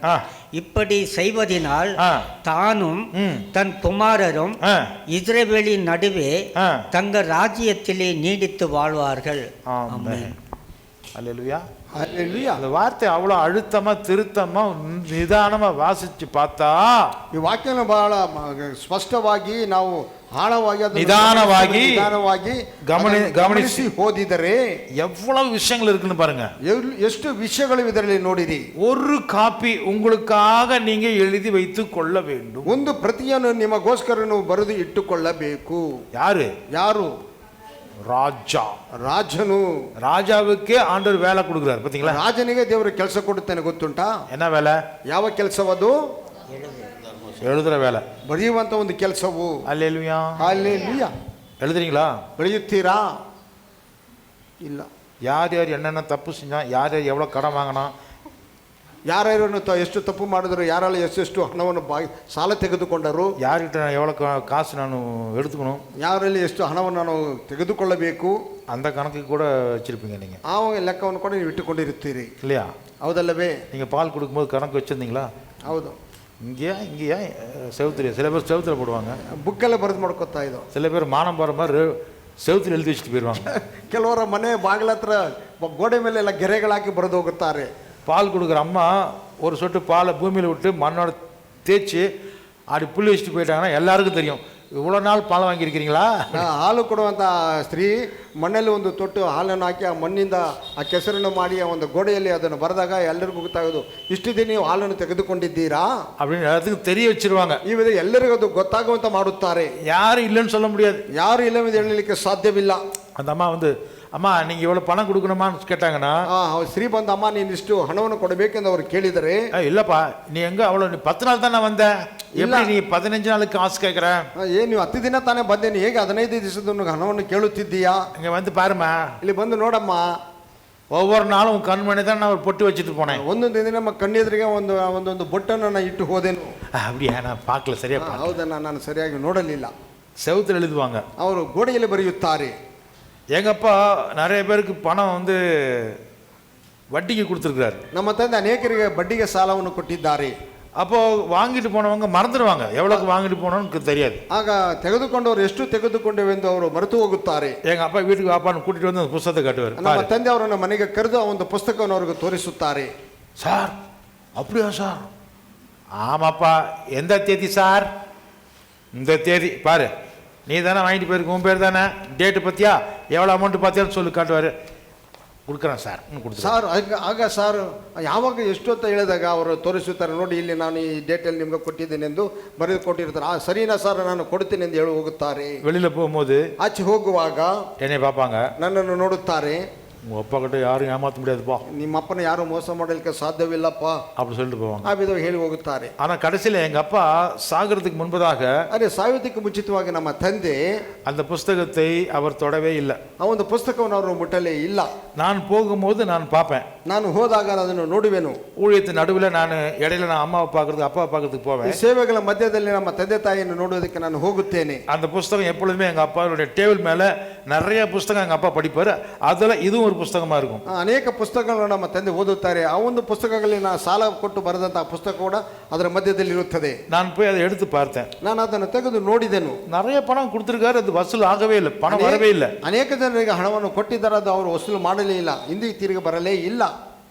இப்படி செய்வதனால் தானும் தன் குமாரரும் இஸ்ரவேலின் நடுவே தங்கள் ராஜ்யத்திலே நீடித்து வாழ்வார்கள். ஆமென். அல்லேலூயா. அந்த வார்த்தை அவ்வளோ அழுத்தமா திருத்தமா நிதானமா வாசிச்சு பார்த்தா ಈ ವಾಕ್ಯನ ಬಹಳ ಸ್ಪಷ್ಟವಾಗಿ ನಾವು ಆಳವಾಗಿ ನಿಧಾನವಾಗಿ ಗಮನಿಸಿ ಓದಿದರೆ எவ்வளவு விஷயங்கள் இருக்குன்னு பாருங்க. ಎಷ್ಟು ವಿಷಯಗಳು ಇದರಲ್ಲಿ ನೋಡಿರಿ. ஒரு காப்பி உங்களுக்காக நீங்க எழுதி வைத்துக் கொள்ள வேண்டும். ಒಂದು ಪ್ರತಿಯನ್ನು ನಿಮಗೋಸ್ಕರ ನೀವು ಬರೆದು ಇಟ್ಟುಕೊಳ್ಳಬೇಕು. ಯಾರು? ರಾಜನು. ராஜாவுக்கே ஆண்டவர் வேலை கொடுக்கிறார் பாத்தீங்களா? ರಾಜನಿಗೆ ದೇವರು ಕೆಲಸ ಕೊಡುತ್ತಾನೆ. ಗೊತ್ತುಂಟಾ என்ன வேலை? ಯಾವ ಕೆಲಸವದು? எழுதுற வேலை, ಬರೆಯುವಂತ ಒಂದು ಕೆಲಸವು. அல்லேலூயா. அல்லேலூயா. எழுதுறீங்களா? ಬರೆಯುತ್ತೀರಾ? ಇಲ್ಲ. யார் என்னென்ன தப்பு செஞ்சா, யார் எவ்வளவு கடன் வாங்கினா, ಯಾರ್ಯಾರನ್ನು ಎಷ್ಟು ತಪ್ಪು ಮಾಡಿದ್ರು, ಯಾರೆಲ್ಲ ಎಷ್ಟೆಷ್ಟು ಹಣವನ್ನು ಸಾಲ ತೆಗೆದುಕೊಂಡರು, ಯಾರ್கிட்ட எவ்வளவு காசு ನಾನು எடுத்துக்கணும், ಯಾರಲ್ಲಿ ಎಷ್ಟು ಹಣವನ್ನು ನಾನು ತೆಗೆದುಕೊಳ್ಳಬೇಕು, அந்த கணக்கு கூட வச்சிருப்பீங்க நீங்க. ಆ ಲೆಕ್ಕವನ್ನು ಕೂಡ ನೀವು ಇಟ್ಟುಕೊಂಡಿರುತ್ತೀರಿ இல்லையா? ಹೌದಲ್ಲವೇ? நீங்க பால் கொடுக்கும்போது கணக்கு வச்சிருந்தீங்களா? ಹೌದು. இங்கேயா செவுத்துல, சில பேர் செவுத்துல போடுவாங்க, ಬುಕ್ಕಲ್ಲೇ ಬರೆದು ಮಾಡ್ಕೊತಾ ಇದ್ದೋ. சில பேர் மானம் போற மாதிரி செவுத்துல எழுதி வச்சுட்டு போயிடுவாங்க. ಕೆಲವರ ಮನೆ ಬಾಗಿಲ ಹತ್ರ ಗೋಡೆ ಮೇಲೆ ಎಲ್ಲ ಗೆರೆಗಳಾಕಿ ಬರೆದು ಹೋಗುತ್ತಾರೆ. பால் கொடுக்குற அம்மா ஒரு சொட்டு பாலை பூமியில் விட்டு மண்ணோட தேய்ச்சி அப்படி புள்ளி வச்சுட்டு போயிட்டாங்கன்னா எல்லாருக்கும் தெரியும் இவ்வளோ நாள் பால் வாங்கியிருக்கிறீங்களா? ಹಾಲು ಕೊಡುವಂಥ ಸ್ತ್ರೀ ಮಣ್ಣಲ್ಲಿ ಒಂದು ತೊಟ್ಟು ಹಾಲನ್ನು ಹಾಕಿ ಆ ಮಣ್ಣಿಂದ ಆ ಕೆಸರನ್ನು ಮಾಡಿ ಆ ಒಂದು ಗೋಡೆಯಲ್ಲಿ ಅದನ್ನು ಬರೆದಾಗ ಎಲ್ಲರಿಗೂ ಗೊತ್ತಾಗೋದು, ಇಷ್ಟು ದಿನ ನೀವು ಹಾಲನ್ನು ತೆಗೆದುಕೊಂಡಿದ್ದೀರಾ அப்படின்னு எல்லாத்துக்கும் தெரிய வச்சிருவாங்க. ಈ ವಿಧ ಎಲ್ಲರಿಗೂ ಅದು ಗೊತ್ತಾಗುವಂತ ಮಾಡುತ್ತಾರೆ. யாரும் இல்லைன்னு சொல்ல முடியாது. ಯಾರು ಇಲ್ಲವೆಂದು ಹೇಳಲಿಕ್ಕೆ ಸಾಧ್ಯವಿಲ್ಲ. அந்த அம்மா வந்து, அம்மா நீங்கள் இவ்வளோ பணம் கொடுக்கணுமான்னு கேட்டாங்கன்னா, ಸ್ತ್ರೀ ಬಂದ, ಅಮ್ಮ ನೀನು ಇಷ್ಟು ಹಣವನ್ನು ಕೊಡಬೇಕೆಂದು ಅವರು ಕೇಳಿದರೆ, இல்லைப்பா நீ எங்கே அவ்வளோ, நீ 10 நாள் தானே வந்த, எப்படி நீ 15 நாளுக்கு காசு கேட்குற? ನೀವು 10 ದಿನ ತಾನೇ ಬಂದೇನಿ, ಹೇಗೆ 15 ದಿವಸದ ಹಣವನ್ನು ಕೇಳುತ್ತಿದ್ದೀಯಾ? இங்கே வந்து பாருமா, ಇಲ್ಲಿ ಬಂದು ನೋಡಮ್ಮ, ஒவ்வொரு நாளும் கண்மணி தான் நான் பொட்டு வச்சுட்டு போனேன். ಒಂದೊಂದು ದಿನ ನಮ್ಮ ಕಣ್ಣೆದುರಿಗೆ ಒಂದೊಂದು ಬೊಟ್ಟನ್ನು ನಾನು ಇಟ್ಟು ಹೋದೆನು. அப்படியா? நான் பார்க்கல, சரியா? ಹೌದನ್ನ, ನಾನು ಸರಿಯಾಗಿ ನೋಡಲಿಲ್ಲ. செவுத்துல எழுதுவாங்க, ಅವರು ಗೋಡೆಯಲ್ಲಿ ಬರೆಯುತ್ತಾರೆ. எங்கள் அப்பா நிறைய பேருக்கு பணம் வந்து வட்டிக்கு கொடுத்துருக்காரு. ನಮ್ಮ ತಂದೆ ಅನೇಕರಿಗೆ ಬಡ್ಡಿಗೆ ಸಾಲವನ್ನು ಕೊಟ್ಟಿದ್ದಾರೆ. அப்போது வாங்கிட்டு போனவங்க மறந்துடுவாங்க, எவ்வளோக்கு வாங்கிட்டு போனோன்னு தெரியாது. ಆಗ ತೆಗೆದುಕೊಂಡವರು ಎಷ್ಟು ತೆಗೆದುಕೊಂಡೆವೆಂದು ಅವರು ಮರೆತು ಹೋಗುತ್ತಾರೆ. எங்கள் அப்பா வீட்டுக்கு வாப்பான்னு கூட்டிகிட்டு வந்து அந்த புத்தகத்தை காட்டுவார். ನಮ್ಮ ತಂದೆ ಅವರನ್ನು ಮನೆಗೆ ಕರೆದು ಆ ಒಂದು ಪುಸ್ತಕವನ್ನು ಅವರಿಗೆ ತೋರಿಸುತ್ತಾರೆ. சார் அப்படியா சார்? ஆமாப்பா. எந்த தேதி சார்? இந்த தேதி பாரு, நீ தானே வாங்கிட்டு போயிருக்கு, உன் பேர் தானே, டேட்டு பார்த்தியா, எவ்வளோ அமௌண்ட்டு பார்த்தியான்னு சொல்லி காட்டுவார். கொடுக்குறேன் சார், ಸಾರ್ ಆಗ ಸಾರ್ ಯಾವಾಗ ಎಷ್ಟು ಅಂತ ಹೇಳಿದಾಗ ಅವರು ತೋರಿಸುತ್ತಾರೆ, ನೋಡಿ ಇಲ್ಲಿ ನಾನು ಈ ಡೇಟಲ್ಲಿ ನಿಮ್ಗೆ ಕೊಟ್ಟಿದ್ದೇನೆ ಎಂದು ಬರೆದು ಕೊಟ್ಟಿರ್ತಾರೆ. ಸರಿನಾ ಸರ್, ನಾನು ಕೊಡ್ತೀನಿ ಎಂದು ಹೇಳಿ ಹೋಗುತ್ತಾರೆ. வெளியில் போகும்போது ಆಚೆ ಹೋಗುವಾಗ என்னை பார்ப்பாங்க, ನನ್ನನ್ನು ನೋಡುತ್ತಾರೆ. உங்கள் அப்பா கிட்ட யாரும் ஏமாற்ற முடியாதுப்பா, ನಿಮ್ಮ ಅಪ್ಪನ ಯಾರು ಮೋಸ ಮಾಡಲಿಕ್ಕೆ ಸಾಧ್ಯವಿಲ್ಲಪ್ಪ அப்படி சொல்லிட்டு போவாங்க. ಆ ವಿಧ ಹೇಳಿ ಹೋಗುತ್ತಾರೆ. ஆனால் கடைசியில் எங்கள் அப்பா சாகிறதுக்கு முன்பதாக ಅದೇ ಸಾಯುವುದಕ್ಕೆ ಮುಂಚಿತವಾಗಿ ನಮ್ಮ ತಂದೆ அந்த புஸ்தகத்தை அவர் தொடவே இல்லை. ಆ ಒಂದು ಪುಸ್ತಕವನ್ನು ಅವರು ಮುಟ್ಟಲೇ ಇಲ್ಲ. நான் போகும்போது நான் பார்ப்பேன், ನಾನು ಹೋದಾಗ ಅದನ್ನು ನೋಡುವೆನು. ஊழியத்தின் நடுவில் நான் இடையில நான் அம்மாவை பார்க்கறதுக்கு அப்பாவை பார்க்கறதுக்கு ಈ போவேன். ಸೇವೆಗಳ ಮಧ್ಯದಲ್ಲಿ ನಮ್ಮ ತಂದೆ ತಾಯಿಯನ್ನು ನೋಡುವುದಕ್ಕೆ ನಾನು ಹೋಗುತ್ತೇನೆ. அந்த புஸ்தகம் எப்பொழுதுமே எங்கள் அப்பாவுடைய டேபிள் மேலே நிறைய புஸ்தகம் எங்கள் அப்பா படிப்பார், அதில் இதுவும் ஒரு புஸ்தகமாக இருக்கும். ಅನೇಕ ಪುಸ್ತಕಗಳನ್ನು ನಮ್ಮ ತಂದೆ ಓದುತ್ತಾರೆ. ಆ ಒಂದು ಪುಸ್ತಕಗಳಲ್ಲಿ ನಾನು ಸಾಲ ಕೊಟ್ಟು ಬರೆದಂತಹ ಪುಸ್ತಕ ಕೂಡ ಅದರ ಮಧ್ಯದಲ್ಲಿ ಇರುತ್ತದೆ. நான் போய் அதை எடுத்து பார்த்தேன், ನಾನು ಅದನ್ನು ತೆಗೆದು ನೋಡಿದೆನು. நிறைய பணம் கொடுத்துருக்காரு, அது வசூல் ஆகவே இல்லை, பணம் வரவே இல்லை. ಅನೇಕ ಜನರಿಗೆ ಹಣವನ್ನು ಕೊಟ್ಟಿದ್ದಾರೆ, ಅದು ಅವರು ವಸೂಲು ಮಾಡಲೇ ಇಲ್ಲ, ಹಿಂದಿಗೆ ತಿರುಗಿ ಬರಲೇ ಇಲ್ಲ.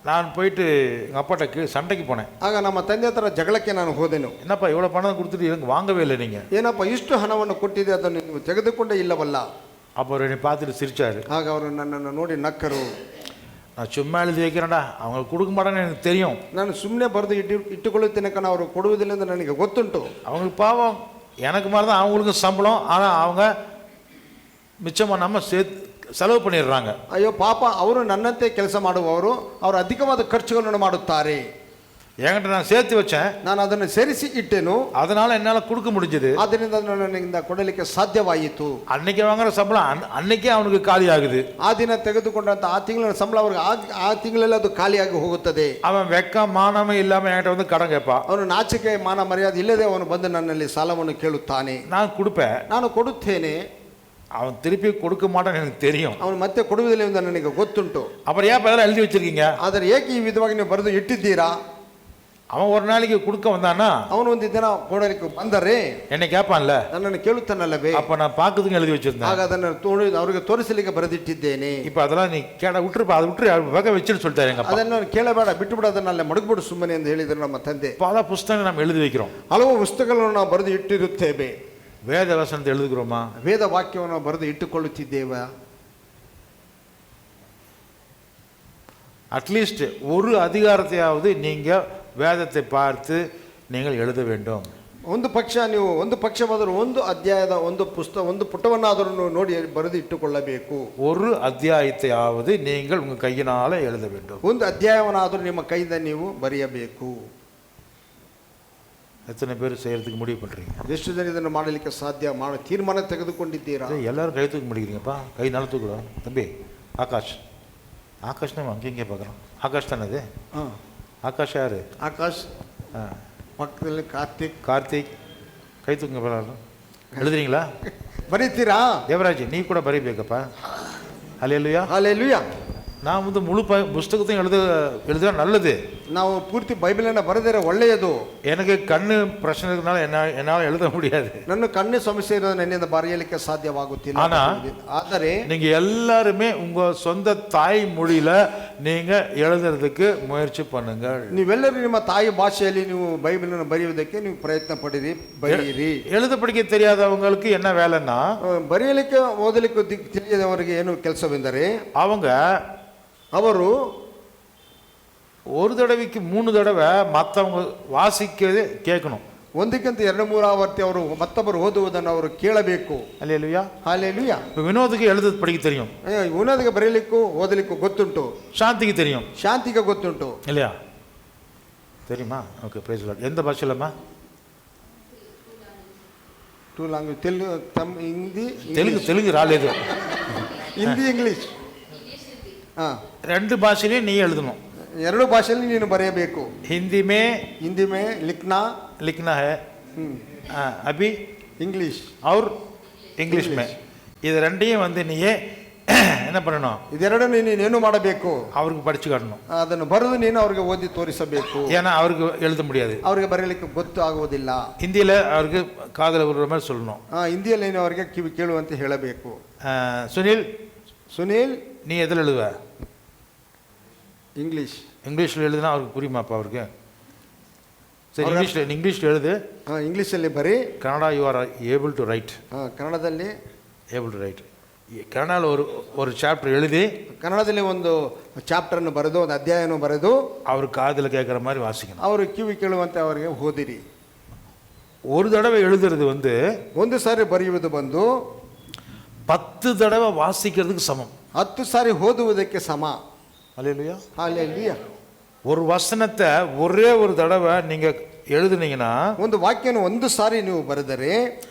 நான் போயிட்டு எங்கள் அப்பாட்ட சண்டைக்கு போனேன். ಆಗ ನಮ್ಮ ತಂದೆ ಹತ್ರ ಜಗಳಕ್ಕೆ ನಾನು ಹೋದೆನು. என்னப்பா இவ்வளோ பணம் கொடுத்துட்டு எனக்கு வாங்கவே இல்லை நீங்கள்? ಏನಪ್ಪ ಇಷ್ಟು ಹಣವನ್ನು ಕೊಟ್ಟಿದೆ, ಅದನ್ನು ನೀವು ತೆಗೆದುಕೊಂಡೇ ಇಲ್ಲವಲ್ಲ? அப்போ என்னை பார்த்துட்டு சிரிச்சாரு. ಆಗ ಅವರು ನನ್ನನ್ನು ನೋಡಿ ನಕ್ಕರು. நான் சும்மா எழுதி வைக்கிறேன்டா, அவங்க கொடுக்க மாட்டேன்னு எனக்கு தெரியும். ನಾನು ಸುಮ್ಮನೆ ಬರೆದು ಇಟ್ಟುಕೊಳ್ಳುತ್ತೇನೆ ಕಣ, ಅವರು ಕೊಡುವುದಿಲ್ಲ ಎಂದು ನನಗೆ ಗೊತ್ತುಂಟು. அவங்களுக்கு பாவம், எனக்கு மாதிரி தான் அவங்களுக்கும் சம்பளம், ஆனால் அவங்க மிச்சமாக நம்ம செலவு பண்ணிடுறாங்க. ಅಯ್ಯೋ ಪಾಪ, ಅವರು ನನ್ನಂತೆ ಕೆಲಸ ಮಾಡುವವರು, ಅವರು ಅಧಿಕವಾದ ಖರ್ಚುಗಳನ್ನು ಮಾಡುತ್ತಾರೆ. என்கிட்ட நான் சேர்த்து வச்சேன், ನಾನು ಅದನ್ನು ಸೇರಿಸಿ ಇಟ್ಟೆನು. அதனால என்னால் கொடுக்க முடிஞ்சது. ಆದ್ದರಿಂದ ನನಗಿಂದ ಕೊಡಲಿಕ್ಕೆ ಸಾಧ್ಯವಾಯಿತು. அன்னைக்கு வாங்குற சம்பளம் அன்னைக்கே அவனுக்கு காலி ஆகுது. ಆ ದಿನ ತೆಗೆದುಕೊಂಡಂತ ಆ ತಿಂಗಳ ಸಂಬಳ ಅವ್ರಿಗೆ ಆ ತಿಂಗಳಲ್ಲಿ ಅದು ಖಾಲಿಯಾಗಿ ಹೋಗುತ್ತದೆ. அவன் வெக்க மானமே இல்லாமல் என்கிட்ட வந்து கடன் கேட்பான். ಅವನು ನಾಚಿಕೆ ಮಾನ ಮರ್ಯಾದೆ ಇಲ್ಲದೆ ಅವನು ಬಂದು ನನ್ನಲ್ಲಿ ಸಾಲವನ್ನು ಕೇಳುತ್ತಾನೆ. நான் கொடுப்பேன், ನಾನು ಕೊಡುತ್ತೇನೆ. அவன் திருப்பி கொடுக்க மாட்டான்னு எனக்கு தெரியும். ಅವನು ಮತ್ತೆ ಕೊಡುವುದಿಲ್ಲ ಎಂದು ನನಗೆ ಗೊತ್ತುಂಟು. அப்புறம் ஏன் இதெல்லாம் எழுதி வச்சிருக்கீங்க? ಆದರೆ ಏಕೆ ಈ ವಿಧವಾಗಿ ನೀವು ಬರೆದು ಇಟ್ಟಿದ್ದೀರಾ? அவன் ஒரு நாளைக்கு கொடுக்க வந்தானா, ಅವನು ಒಂದು ದಿನ ಕೊಡಲಿಕ್ಕೆ ಬಂದರೆ என்னை கேட்பான்ல, ನನ್ನನ್ನು ಕೇಳುತ್ತಾನಲ್ಲವೇ? அப்ப நான் பார்க்கறதுக்கு எழுதி வச்சிருந்தேன். ಆಗ ಅದನ್ನು ಅವರಿಗೆ ತೋರಿಸಲಿಕ್ಕೆ ಬರೆದಿಟ್ಟಿದ್ದೇನೆ. இப்போ அதெல்லாம் நீ விட்டுருப்பா, அதை விட்டு வகை வச்சுன்னு சொல்லிட்டாரு எங்க அப்பா. ಅದನ್ನು ಕೇಳಬೇಡ, ಬಿಟ್ಟುಬಿಡ, ಅದನ್ನೆಲ್ಲ ಮಡಗ್ಬಿಡು ಸುಮ್ಮನೆ ಎಂದು ಹೇಳಿದರು ನಮ್ಮ ತಂದೆ. பல புஸ்தகம் நம்ம எழுதி வைக்கிறோம், ಹಲವು ಪುಸ್ತಕಗಳನ್ನು ನಾವು ಬರೆದು ಇಟ್ಟಿರುತ್ತೇವೆ. வேத வசனத்தை எழுதுகிறோமா? ವೇದ ವಾಕ್ಯವನ್ನು ಬರೆದು ಇಟ್ಟುಕೊಳ್ಳುತ್ತಿದ್ದೇವೆ. அட்லீஸ்ட் ஒரு அதிகாரத்தையாவது நீங்க வேதத்தை பார்த்து நீங்கள் எழுத வேண்டும். ಒಂದು ಪಕ್ಷವಾದರೂ ಒಂದು ಅಧ್ಯಾಯದ ಒಂದು ಪುಟವನ್ನಾದರೂ ನೋಡಿ ಬರೆದು ಇಟ್ಟುಕೊಳ್ಳಬೇಕು. ஒரு அத்தியாயத்தையாவது நீங்கள் உங்க கையினால எழுத வேண்டும். ಒಂದು ಅಧ್ಯಾಯವನ್ನಾದರೂ ನಿಮ್ಮ ಕೈಯಿಂದ ನೀವು ಬರೆಯಬೇಕು. எத்தனை பேர் செய்யறதுக்கு முடிவு பண்றீங்க? ಎಷ್ಟು ಜನ ಇದನ್ನು ಮಾಡಲಿಕ್ಕೆ ಸಾಧ್ಯ ತೀರ್ಮಾನ ತೆಗೆದುಕೊಂಡಿದ್ದೀರಾ? எல்லாரும் கை தூக்க முடிக்கிறீங்கப்பா, கை நல்லா தூக்கிடும். தம்பி ஆகாஷ், ஆகாஷ் நம்ம அங்கேயே பார்க்குறோம். ஆகாஷ் தானே அது? ஆகாஷ் யாரு? ಆಕಾಶ್, ಪಕ್ಕದಲ್ಲಿ கார்த்திக் கை தூக்குங்க பரவாயில்ல. எழுதுறீங்களா? ಬರೀತೀರಾ? தேவராஜ் நீ கூட ಬರೀಬೇಕಪ್ಪ. ஹல்லேலூயா. ஹல்லேலூயா. நான் வந்து முழு புஸ்தகத்தையும் எழுதுனா நல்லது. ನಾವು ಪೂರ್ತಿ ಬೈಬಲನ್ನು ಬರೆದರೆ ಒಳ್ಳೆಯದು. எனக்கு கண்ணு பிரச்சனை இருக்கிறதுனால என்னால் எழுத முடியாது. ನನ್ನ ಕಣ್ಣು ಸಮಸ್ಯೆ ಇರೋದು ನನ್ನಿಂದ ಬರೆಯಲಿಕ್ಕೆ ಸಾಧ್ಯವಾಗುತ್ತಿಲ್ಲ. ಆದರೆ நீங்க எல்லாருமே உங்க சொந்த தாய் மொழியில நீங்க எழுதுறதுக்கு முயற்சி பண்ணுங்க. ನೀವೆಲ್ಲರೂ ನಿಮ್ಮ ತಾಯಿ ಭಾಷೆಯಲ್ಲಿ ನೀವು ಬೈಬಲನ್ನು ಬರೆಯುವುದಕ್ಕೆ ನೀವು ಪ್ರಯತ್ನ ಪಡಿರಿ, ಬರೆಯಿರಿ. எழுத படிக்க தெரியாதவங்களுக்கு என்ன வேலைன்னா, ಬರೆಯಲಿಕ್ಕೆ ಓದಲಿಕ್ಕೆ ತಿಳಿಯದವರಿಗೆ ಏನು ಕೆಲಸವೆಂದರೆ ಅವರು ஒரு தடவைக்கு 3 தடவை மற்றவங்க வாசிக்கவே கேட்கணும். ಒಂದಕ್ಕಿಂತ 2-3 ಆವರ್ತಿ ಅವರು ಮತ್ತೊಬ್ಬರು ಓದುವುದನ್ನು ಅವರು ಕೇಳಬೇಕು. அல்லேலூயா. ஹalleluya. வினோதுக்கு எழுத படிக்க தெரியும், ವಿನೋದಕ್ಕೆ ಬರೆಯಲಿಕ್ಕೂ ಓದಲಿಕ್ಕೂ ಗೊತ್ತುಂಟು. சாந்திக்கு தெரியும், ಶಾಂತಿಗೆ ಗೊತ್ತುಂಟು. இல்லையா? தெரியுமா? Okay, praise the Lord. எந்த பாஷையிலமா? 2 లాంగ్వేజ్, తెలుగు, హిందీ, தெலுங்கு రాలేదు, ಹಿಂದಿ, ಇಂಗ್ಲಿಷ್. ரெண்டு பாஷையிலையும் நீ எழுதணும். 2 ಭಾಷೆಯಲ್ಲಿ ನೀನು ಬರೆಯಬೇಕು. हिंदी में लिखना है, अभी इंग्लिश और इंग्लिश में. இது ரெண்டையும் வந்து நீயே என்ன பண்ணணும்? ಇದೆರಡನ್ನು ನೀನು ಮಾಡಬೇಕು. அவருக்கு படிச்சு காட்டணும். ಅದನ್ನು ಬರೆದು ನೀನು ಅವರಿಗೆ ಓದಿ ತೋರಿಸಬೇಕು. ஏன்னா அவருக்கு எழுத முடியாது, ಅವರಿಗೆ ಬರೆಯಲಿಕ್ಕೆ ಗೊತ್ತು ಆಗುವುದಿಲ್ಲ. ಹಿಂದಿல அவருக்கு காதுல விழுற மாதிரி சொல்லணும். ಹಿಂದಿಯಲ್ಲಿ ನೀನು ಅವರಿಗೆ ಕಿವಿ ಕೇಳುವಂತೆ ಹೇಳಬೇಕು. சுனில் நீ எதில் எழுதுவ? இங்கிலீஷில் எழுதுனா அவருக்கு புரியுமாப்பா? அவருக்கு சரி, இங்கிலீஷில் எழுது. ಇಂಗ್ಲೀಷಲ್ಲಿ ಬರೀ. Kannada you are able to right. ಕನ್ನಡದಲ್ಲಿ ஏபிள் டு ரைட். ಕನ್ನಡದಲ್ಲಿ ஒரு சாப்டர் எழுதி, ಕನ್ನಡದಲ್ಲಿ ಒಂದು ಚಾಪ್ಟರ್ನ್ನು ಬರೆದು, ಒಂದು ಅಧ್ಯಾಯವನ್ನು ಬರೆದು அவர் காதில் கேட்குற மாதிரி வாசிக்கணும். ಅವರು ಕಿವಿ ಕೇಳುವಂತೆ ಅವರಿಗೆ ಓದಿರಿ. ஒரு தடவை எழுதுறது வந்து, ಒಂದು ಸಾರಿ ಬರೆಯುವುದು ಬಂದು 10 தடவை வாசிக்கிறதுக்கு சமம். 10 ಸಾರಿ ಓದುವುದಕ್ಕೆ ಸಮ. அல்லேலூயா. ஹalleluya. ஒரு வசனத்தை ஒரே ஒரு தடவை நீங்க எழுதுனீங்கன்னா, ಒಂದು ವಾಕ್ಯವನ್ನು ಒಂದು ಸಾರಿ ನೀವು ಬರೆದರೆ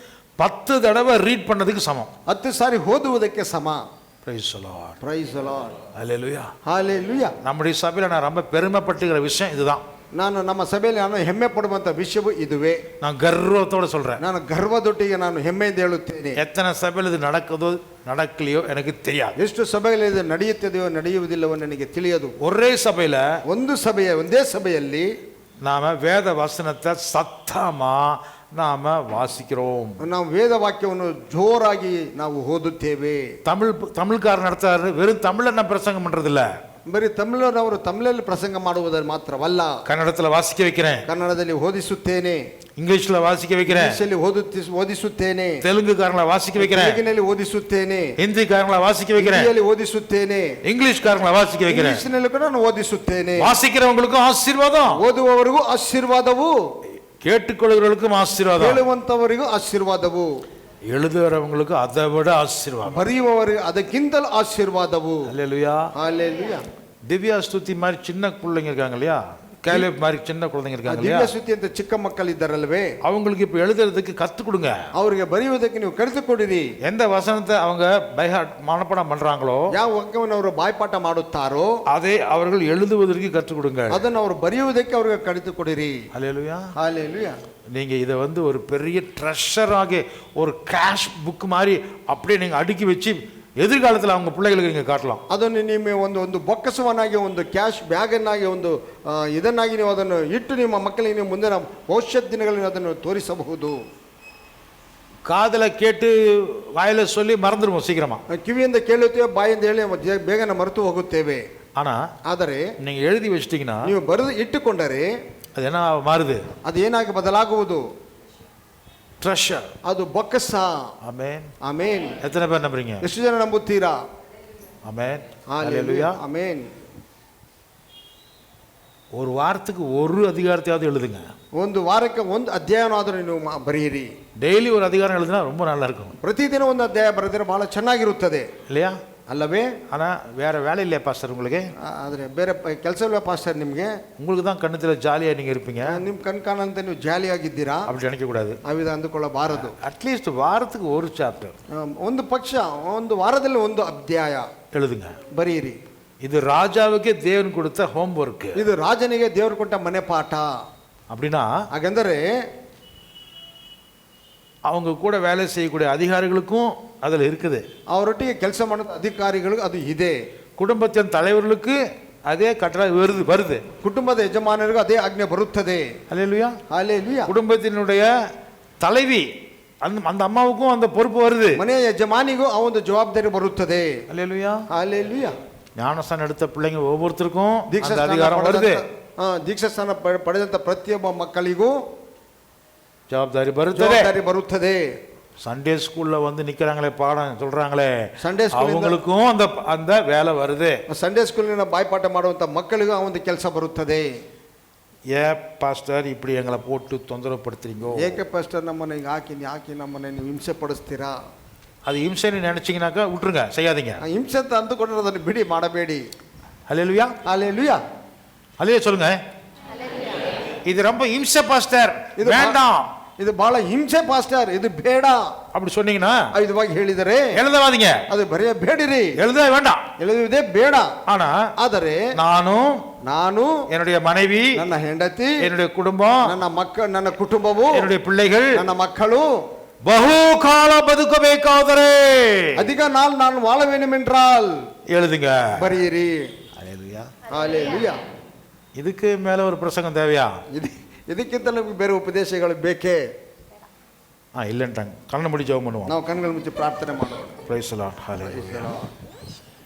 10 தடவை ரீட் பண்ணதுக்கு சமம். 10 ಸಾರಿ ಓದುವುದಕ್ಕೆ ಸಮ. Praise the Lord. Praise the Lord. Hallelujah. Hallelujah. நம்முடைய சபையில் நான் ரொம்ப பெருமைப்பட்டுக்கிற விஷயம் இதுதான். ನಾನು ನಮ್ಮ ಸಭೆಯಲ್ಲಿ ನಾನು ಹೆಮ್ಮೆ ಪಡುವಂತ ವಿಷಯವೂ ಇದುವೇ. நான் கர்வத்தோட சொல்றேன். ನಾನು ಗರ್ವದೊಟ್ಟಿಗೆ ನಾನು ಹೆಮ್ಮೆಯಿಂದ ಹೇಳುತ್ತೇನೆ. எத்தனை சபையில் இது நடக்குதோ நடக்கலையோ எனக்கு தெரியாது. ಎಷ್ಟು ಸಭೆಗಳಲ್ಲಿ ಇದು ನಡೆಯುತ್ತದೆಯೋ ನಡೆಯುವುದಿಲ್ಲವೋ ನನಗೆ ತಿಳಿಯದು. ஒரே சபையில, ಒಂದೇ ಸಭೆಯಲ್ಲಿ நாம வேத வசனத்தை சத்தமா நாம வாசிக்கிறோம். ನಾವು ವೇದ ವಾಕ್ಯವನ್ನು ಜೋರಾಗಿ ನಾವು ಓದುತ್ತೇವೆ. தமிழ்காரர் நடத்தாரு, வெறும் தமிழ்ல நான் பிரசங்கம் பண்றது இல்ல. ಬರೀ ತಮಿಳನವರು ತಮಿಳಲ್ಲಿ ಪ್ರಸಂಗ ಮಾಡುವುದರ ಮಾತ್ರವಲ್ಲ, ಕನ್ನಡದಲ್ಲಿ ವಾಸಿக்க வைக்கிறேன், ಕನ್ನಡದಲ್ಲಿ ಓದಿಸುತ್ತೇನೆ, ಇಂಗ್ಲಿಷ್ல ವಾಸಿக்க வைக்கிறேன், ಇಂಗ್ಲಿಷಲ್ಲಿ ಓದಿಸುತ್ತೇನೆ, ತೆಲುಗುಕಾರನ ವಾಸಿக்க வைக்கிறேன், ತೆಲುಗಿನಲ್ಲಿ ಓದಿಸುತ್ತೇನೆ, ಹಿಂದಿಕಾರನ ವಾಸಿக்க வைக்கிறேன், ಹಿಂದಿಯಲ್ಲಿ ಓದಿಸುತ್ತೇನೆ, ಇಂಗ್ಲಿಷ್ಕಾರನ ವಾಸಿக்க வைக்கிறேன். ಇಂಗ್ಲಿಷ್ನಲ್ಲಿ ಕೂಡ ನಾನು ಓದಿಸುತ್ತೇನೆ. வாசிக்கிறவங்களுக்கும் ஆசீர்வாதம், ಓದುವವರಿಗೂ ಆಶೀರ್ವಾದವು, கேட்டுக்கொள்கிறவர்களுக்கும் ஆசீர்வாதம், ಕೇಳುವಂತವರಿಗೂ ಆಶೀರ್ವಾದವು, எழுதுறவங்களுக்கு அதை விட ஆசீர்வாதம், ಬರೆಯುವವರಿಗೆ ಅದಕ್ಕಿಂತಲೂ ಆಶೀರ್ವಾದವು. அல்லேலூயா. ஹalleluya. திவ்யா ஸ்துதி மாதிரி சின்ன பிள்ளைங்க இருக்காங்க இல்லையா, கேலேப் மாதிரி சின்ன குழந்தைங்க இருக்காங்க இல்லையா, ದಿವ್ಯ ಸ್ತುತಿ ಅಂತ ಚಿಕ್ಕ ಮಕ್ಕಳಿದ್ದಾರಲ್ವೇ, அவங்களுக்கு இப்ப எழுதுறதுக்கு கத்து கொடுங்க. ಅವರಿಗೆ ಬರೆಯುವುದಕ್ಕೆ ನೀವು ಕಲಿತುಕೊಡಿರಿ. எந்த வசனத்தை அவங்க பை ஹார்ட் மனப்பாடம் பண்றாங்களோ, ಯಾವ ವಾಕ್ಯವನ್ನು ಅವರು ಬಾಯ್ಪಾಠ ಮಾಡುತ್ತಾರೋ அதை அவர்கள் எழுதுவதற்கு கற்றுக் கொடுங்க. ಅದನ್ನು ಅವರು ಬರೆಯುವುದಕ್ಕೆ ಅವರಿಗೆ ಕಲಿತುಕೊಡಿರಿ. அல்லேலூயா. ஹalleluya. நீங்க இதை வந்து ஒரு பெரிய ட்ரெஷராக, ஒரு கேஷ் புக் மாதிரி அப்படியே நீங்க அடுக்கி வச்சு எதிர்காலத்தில் அவங்க பிள்ளைகளுக்கு நீங்க காட்டலாம். ಅದನ್ನು ನಿಮ್ಮ ಒಂದು ಬೊಕ್ಕಸವನ್ನಾಗಿ, ಒಂದು ಕ್ಯಾಶ್ ಬ್ಯಾಗನ್ನಾಗಿ, ಒಂದು ಇದನ್ನಾಗಿ ನೀವು ಅದನ್ನು ಇಟ್ಟು ನಿಮ್ಮ ಮಕ್ಕಳಿಗೆ ನೀವು ಮುಂದಿನ ಭವಿಷ್ಯತ್ ದಿನಗಳಲ್ಲಿ ಅದನ್ನು ತೋರಿಸಬಹುದು. காதல கேட்டு வாயில சொல்லி மறந்துடுவோம் சீக்கிரமா. ಕಿವಿಯಿಂದ ಕೇಳುತ್ತೇವೆ, ಬಾಯಿಂದ ಹೇಳಿ ಬೇಗನೆ ಮರೆತು ಹೋಗುತ್ತೇವೆ. ಆದರೆ நீங்க எழுதி வச்சிட்டீங்கன்னா, ನೀವು ಬರೆದು ಇಟ್ಟುಕೊಂಡರೆ அது என்ன மாறுது? ಅದು ಏನಾಗಿ ಬದಲಾಗುವುದು? ட்ரெஷர், ಅದು ಬೊಕ್ಕಸ. ஆமென். ಆಮೆನ್. எத்தனை பேர் நம்புறீங்க? ಎಷ್ಟು ಜನ ನಂಬುತ್ತೀರಾ? ஆமென். ஹalleluya. ஆமென். ஒரு வாரத்துக்கு ஒரு அதிகாரத்தையாவது எழுதுங்க. ಒಂದು ವಾರಕ್ಕೆ ಒಂದು ಅಧ್ಯಾಯನಾದರೂ ನೀವು ಬರೆಯಿರಿ. டெய்லி ஒரு அதிகாரம் எழுதினா ரொம்ப நல்லா இருக்கும். ಪ್ರತಿದಿನ ಒಂದು ಅಧ್ಯಾಯ ಬರೆದರೆ ಬಹಳ ಚೆನ್ನಾಗಿರುತ್ತದೆ, இல்லையா? ಅಲ್ಲವೇ? ஆனா வேற வேலை இல்லையா பாஸ்டர் உங்களுக்கு? ಆದರೆ ಬೇರೆ ಕೆಲಸವಿಲ್ಲ ಪಾಸ್ಟರ್ ನಿಮಗೆ. உங்களுக்கு தான் ಕಣ್ಣುத்துல ಜಾಲಿயா நீங்க இருப்பீங்க. ನಿಮ್ಮ ಕಣ್ ಕಾಣಂತೆ ನೀವು ಜಾಲಿಯಾಗಿದ್ದೀರಾ, அப்படி நினைக்க கூடாது. ಅವಿದ ಅಂದುಕೊಳ್ಳಬಾರದು. அட்லீஸ்ட் வாரத்துக்கு ஒரு சாப்டர், ಒಂದು ಪಕ್ಷ ಒಂದು ವಾರದಲ್ಲಿ ಒಂದು ಅಧ್ಯಾಯ எழுதுங்க, ಬರೆಯಿರಿ. இது ராஜாவுக்கே தேவன் கொடுத்த ஹோம் ஒர்க். ಇದು ರಾಜನಿಗೆ ದೇವರು ಕೊಟ್ಟ ಮನೆ ಪಾಠ. அப்படின்னா ಹಾಗೆಂದರೆ அவங்க கூட வேலை செய்யக்கூடிய அதிகாரிகளுக்கும் அதில் இருக்குது. ಅವರೊಟ್ಟಿಗೆ ಕೆಲಸ ಮಾಡೋ ಅಧಿಕಾರಿಗಳು ಅದು ಇದೆ. குடும்பத்தின் தலைவர்களுக்கு அதே கட்டளை வருது. ಕುಟುಂಬದ ಯಜಮಾನರಿಗೂ ಅದೇ ಆಜ್ಞೆ ಬರುತ್ತದೆ. அல்லேலூயா. ಹಾಲೆಲೂಯಾ. குடும்பத்தினுடைய தலைவி அந்த அம்மாவுக்கும் அந்த பொறுப்பு வருது. ಮನೆಯ ಯಜಮಾನಿಗೂ ಆ ಒಂದು ಜವಾಬ್ದಾರಿ ಬರುತ್ತದೆ. அல்லேலூயா. ಹಾಲೆಲೂಯಾ. ஞானஸ்தானம் எடுத்த பிள்ளைங்க ஒவ்வொருத்தருக்கும் ದೀಕ್ಷಾ அந்த அதிகாரம் வருது. ದೀಕ್ಷಾ ಸ್ನಾನ ಪಡೆದಂತ ಪ್ರತಿಯೊಬ್ಬ ಮಕ್ಕಳಿಗೂ ஜவாப்தாரி வருது. ಜವಾಬ್ದಾರಿ ಬರುತ್ತದೆ. சண்டே ஸ்கூல்ல வந்து நிக்கிறாங்களே, பாடம் சொல்றாங்களே, ಸಂಡೇ ಸ್ಕೂಲ್ அவங்களுக்கும் அந்த வேலை வருது. ಸಂಡೇ ಸ್ಕೂಲಿನ ಬಾಯ್ಪಾಠ ಮಾಡುವಂತ ಮಕ್ಕಳಿಗೂ ಆ ಒಂದು ಕೆಲಸ ಬರುತ್ತದೆ. பாஸ்டர் இப்படி எங்களை போட்டு தொந்தரவு படுத்துறீங்க, ಏಕೆ ಪಾಸ್ಟರ್ ನಮ್ಮನ್ನ ಹಿಂಗೆ ಹಾಕಿ ನಮ್ಮನ್ನ ನೀವು ಹಿಂಸೆ ಪಡಿಸ್ತೀರಾ? அது இம்சைன்னு நினைச்சீங்கன்னாக்கா விட்டுருங்க, செய்யாதீங்க. ಹಿಂಸೆ ಅಂತ ಅಂದುಕೊಂಡ್ರೆ ಅದನ್ನು ಬಿಡಿ, ಮಾಡಬೇಡಿ. அல்லேலூயா. ಹಾಲೆಲೂಯಾ. அல்லேலூயா சொல்லுங்க. இது ரொம்ப இம்சை பாஸ்டர், இது வேண்டாம், ಇದು ಬಹಳ ಹಿಂಸೆ ಪಾಸ್ಟರ್, ಇದು ಬೇಡ அப்படி சொன்னீங்கன்னா ಇದುವಾಗಿ ಹೇಳಿದರೆ எழுதவாதீங்க, ಅದು ಬರೆಯಬೇಡಿರಿ, எழுத வேண்டாம். எழுದುವುದೇ ಬೇಡ. ஆனா ಆದರೆ ನಾನು என்னுடைய மனைவி, ನನ್ನ ಹೆಂಡತಿ, என்னுடைய குடும்பம், ನನ್ನ ಕುಟುಂಬವು, என்னுடைய பிள்ளைகள், ನನ್ನ ಮಕ್ಕಳು ಬಹುಕಾಲ ಬದುಕಬೇಕಾದರೆ அதிக நாள் நான் வாழ வேண்டும் என்றால் எழுதுங்க, ಬರೆಯಿರಿ. அல்லேலூயா. ಹಾಲೆಲೂಯಾ. இதுக்கு மேல ஒரு பிரசங்கம் தேவையா? ಇದಕ್ಕಿಂತ ನಮಗೆ ಬೇರೆ ಉಪದೇಶಗಳು ಬೇಕೇ? இல்லைன்ட்டாங்க. கண்ணை மூடி ஜெபம் பண்ணுவோம். ನಾವು ಕಣ್ಗಳ ಮುಚ್ಚಿ ಪ್ರಾರ್ಥನೆ ಮಾಡೋಣ. Praise the Lord. Hallelujah.